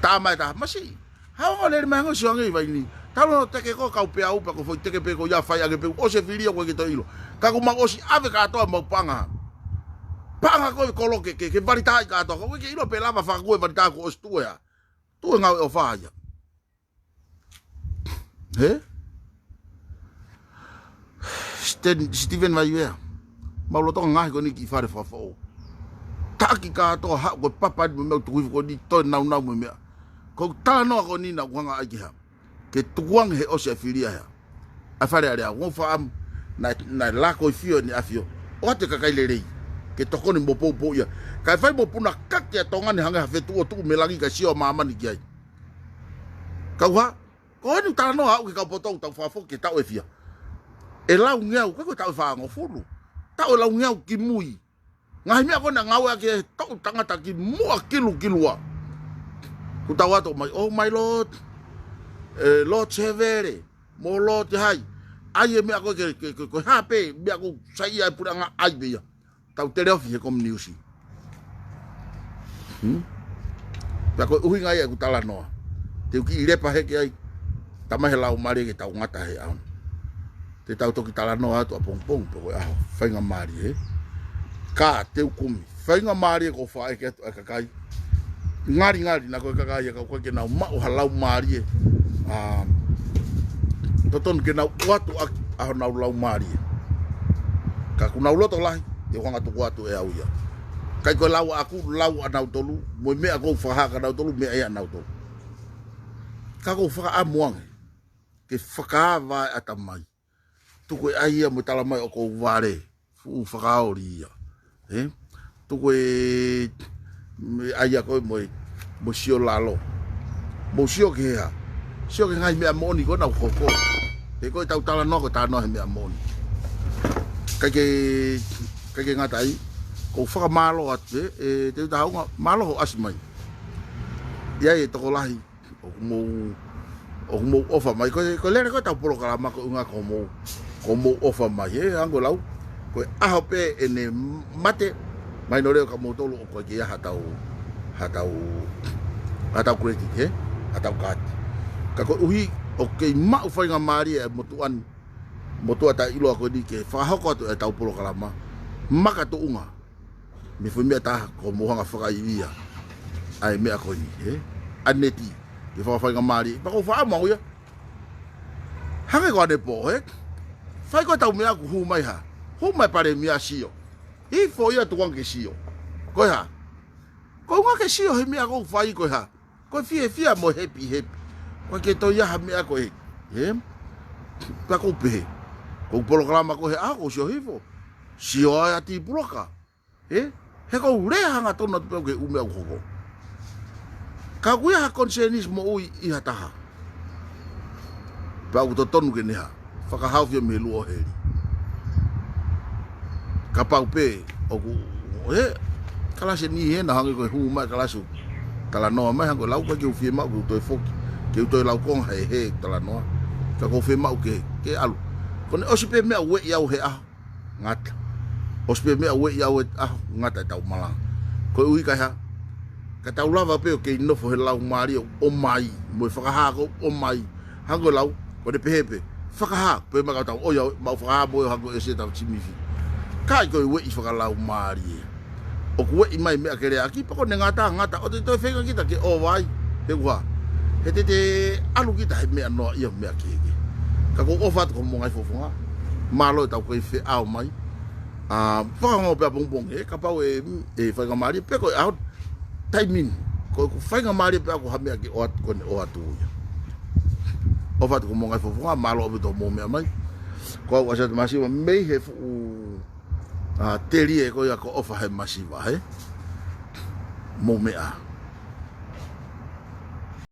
ta mai ta ma si ha o le me ngo sio ngi vai ni talo te ke ko kau pe au pa ko foi te ke pe ko ya fai age pe o se fili ko ke to ilo ka ku ma o si ave ka to mo panga ko koloke ke varita ka to ko ke ilo pe lava fa ko varita ko stu ya tu nga o fa ya he Steven vai ver ma lo to nga ko ni ki fa fa fo taki ka to ha ko papa me tu ko ni to na me ko ta no ko ni na ko nga ai ha ke tuang he o se filia ya a fare area wo fa na la ko fio ni afio o te ka kai lelei ke toko ni mo po ya ka fai mo puna ka ke tonga ni hanga Faitu'Utu'Uni melangi ka sio mama ni kiai ka wa ko ni ta no ha ke ka poto ta fa fo ke ta o fia e la ngau ka ko ta fa ngo fulu ta o la ngau ki mui ngai me ko na ngau ke to tanga ta ki mu kilua ku ta wa to mai oh my lord lo chevere mo lo hai ai me ako ke hape me ako sai ai puranga ai bia tau tere ofi kom news pa ko uhinga ai ku tala no te ki ire pa he ke ai tama he lau mari ke tau ngata he au te tau to ki tala no atu pong po a fainga mari he ka te kumi fainga mari ko fa ke ka ngari na ko ka ka ke na ma halau mari Toton ke nau watu aho nau lau mari. Ka ku nau loto lahi, te wanga tu watu e au ia. Kai ko lau aku lau anau tolu, mo me ako whahaka nau tolu, me ai anau tolu. Ka ko whaka amuange, ke whakaawa ata mai. Tuko e ai ia mo tala mai o ko ware, fu whakaori ia. Tuko e ai ia koe mo sio lalo. Mo sio ke hea. Sio ke ngai mea moni ko nau hoko. E koe tau tala no ko tā no he mea moni. Kake ngatai ko whaka malo atu te uta haunga malo ho asimai. Ia e toko lahi o mo ofa mai ko lere ko tau polo kalama ko unga ko mo ofa mai ango lau ko aho pe ene mate mai no leo ka mo tolo o ko ki hatau credit hatau card. Ka ko uhi o ke mau whainga maari e motua ta ilo ako ni ke whahoko atu e tau polo kalama maka to unga me fui mea taha ko mohanga whakaiwia ai mea ko ni aneti ke whainga maari pako whaamau ia hake ko ane po whai ko tau mea ku hu mai ha hu mai pare mea sio i fo ia tuang ke sio koe ha ko unga ke sio he mea ko whai koe ha ko fia mo happy ko ke to ia ha mea ko pa ko pe ko programa ko he ako sio hifo sio ai ati bloka he ko ure hanga tona tu ke ume au hoko ka kuia ha concernismo ui I hataha pa to tonu ke neha whakahau fia me luo heri ka pau pe o ku kalase ni he na hangi ko hu mai kalasu tala noa mai hango lau pa ke FIEMA'U to FOKI ke to lau kong he tala noa ka ko FIEMA'U ke alu kone osipe mea we iau he aho ngata osipe mea we iau he aho ngata tau malang ko ui kai ha ka tau lava pe o ke inofo he lau maari o mai mo whakaha ko o mai hango lau ko de pehepe whakaha pe maka tau o iau mau whakaha mo hango e se tau timifi kai ko we I whakalau maari o ku we mai mea kere aki pa ko ne ngata o te toi whenga kita ke o vai he kua he te alu kita he mea noa ia mea kege ka ko ofat ko mo ngai fofonga malo tau ko FE'UNGA mai whakango pia bongbong ka pau e whainga maari pe ko out timing ko whainga maari pe ko hamea ki oat ko ne oatu ia ofat ko mo ngai fofonga malo obi to mo mea mai ko au Asiata masiva mei he fu teri e ko ia ko ofa he masiva mo mea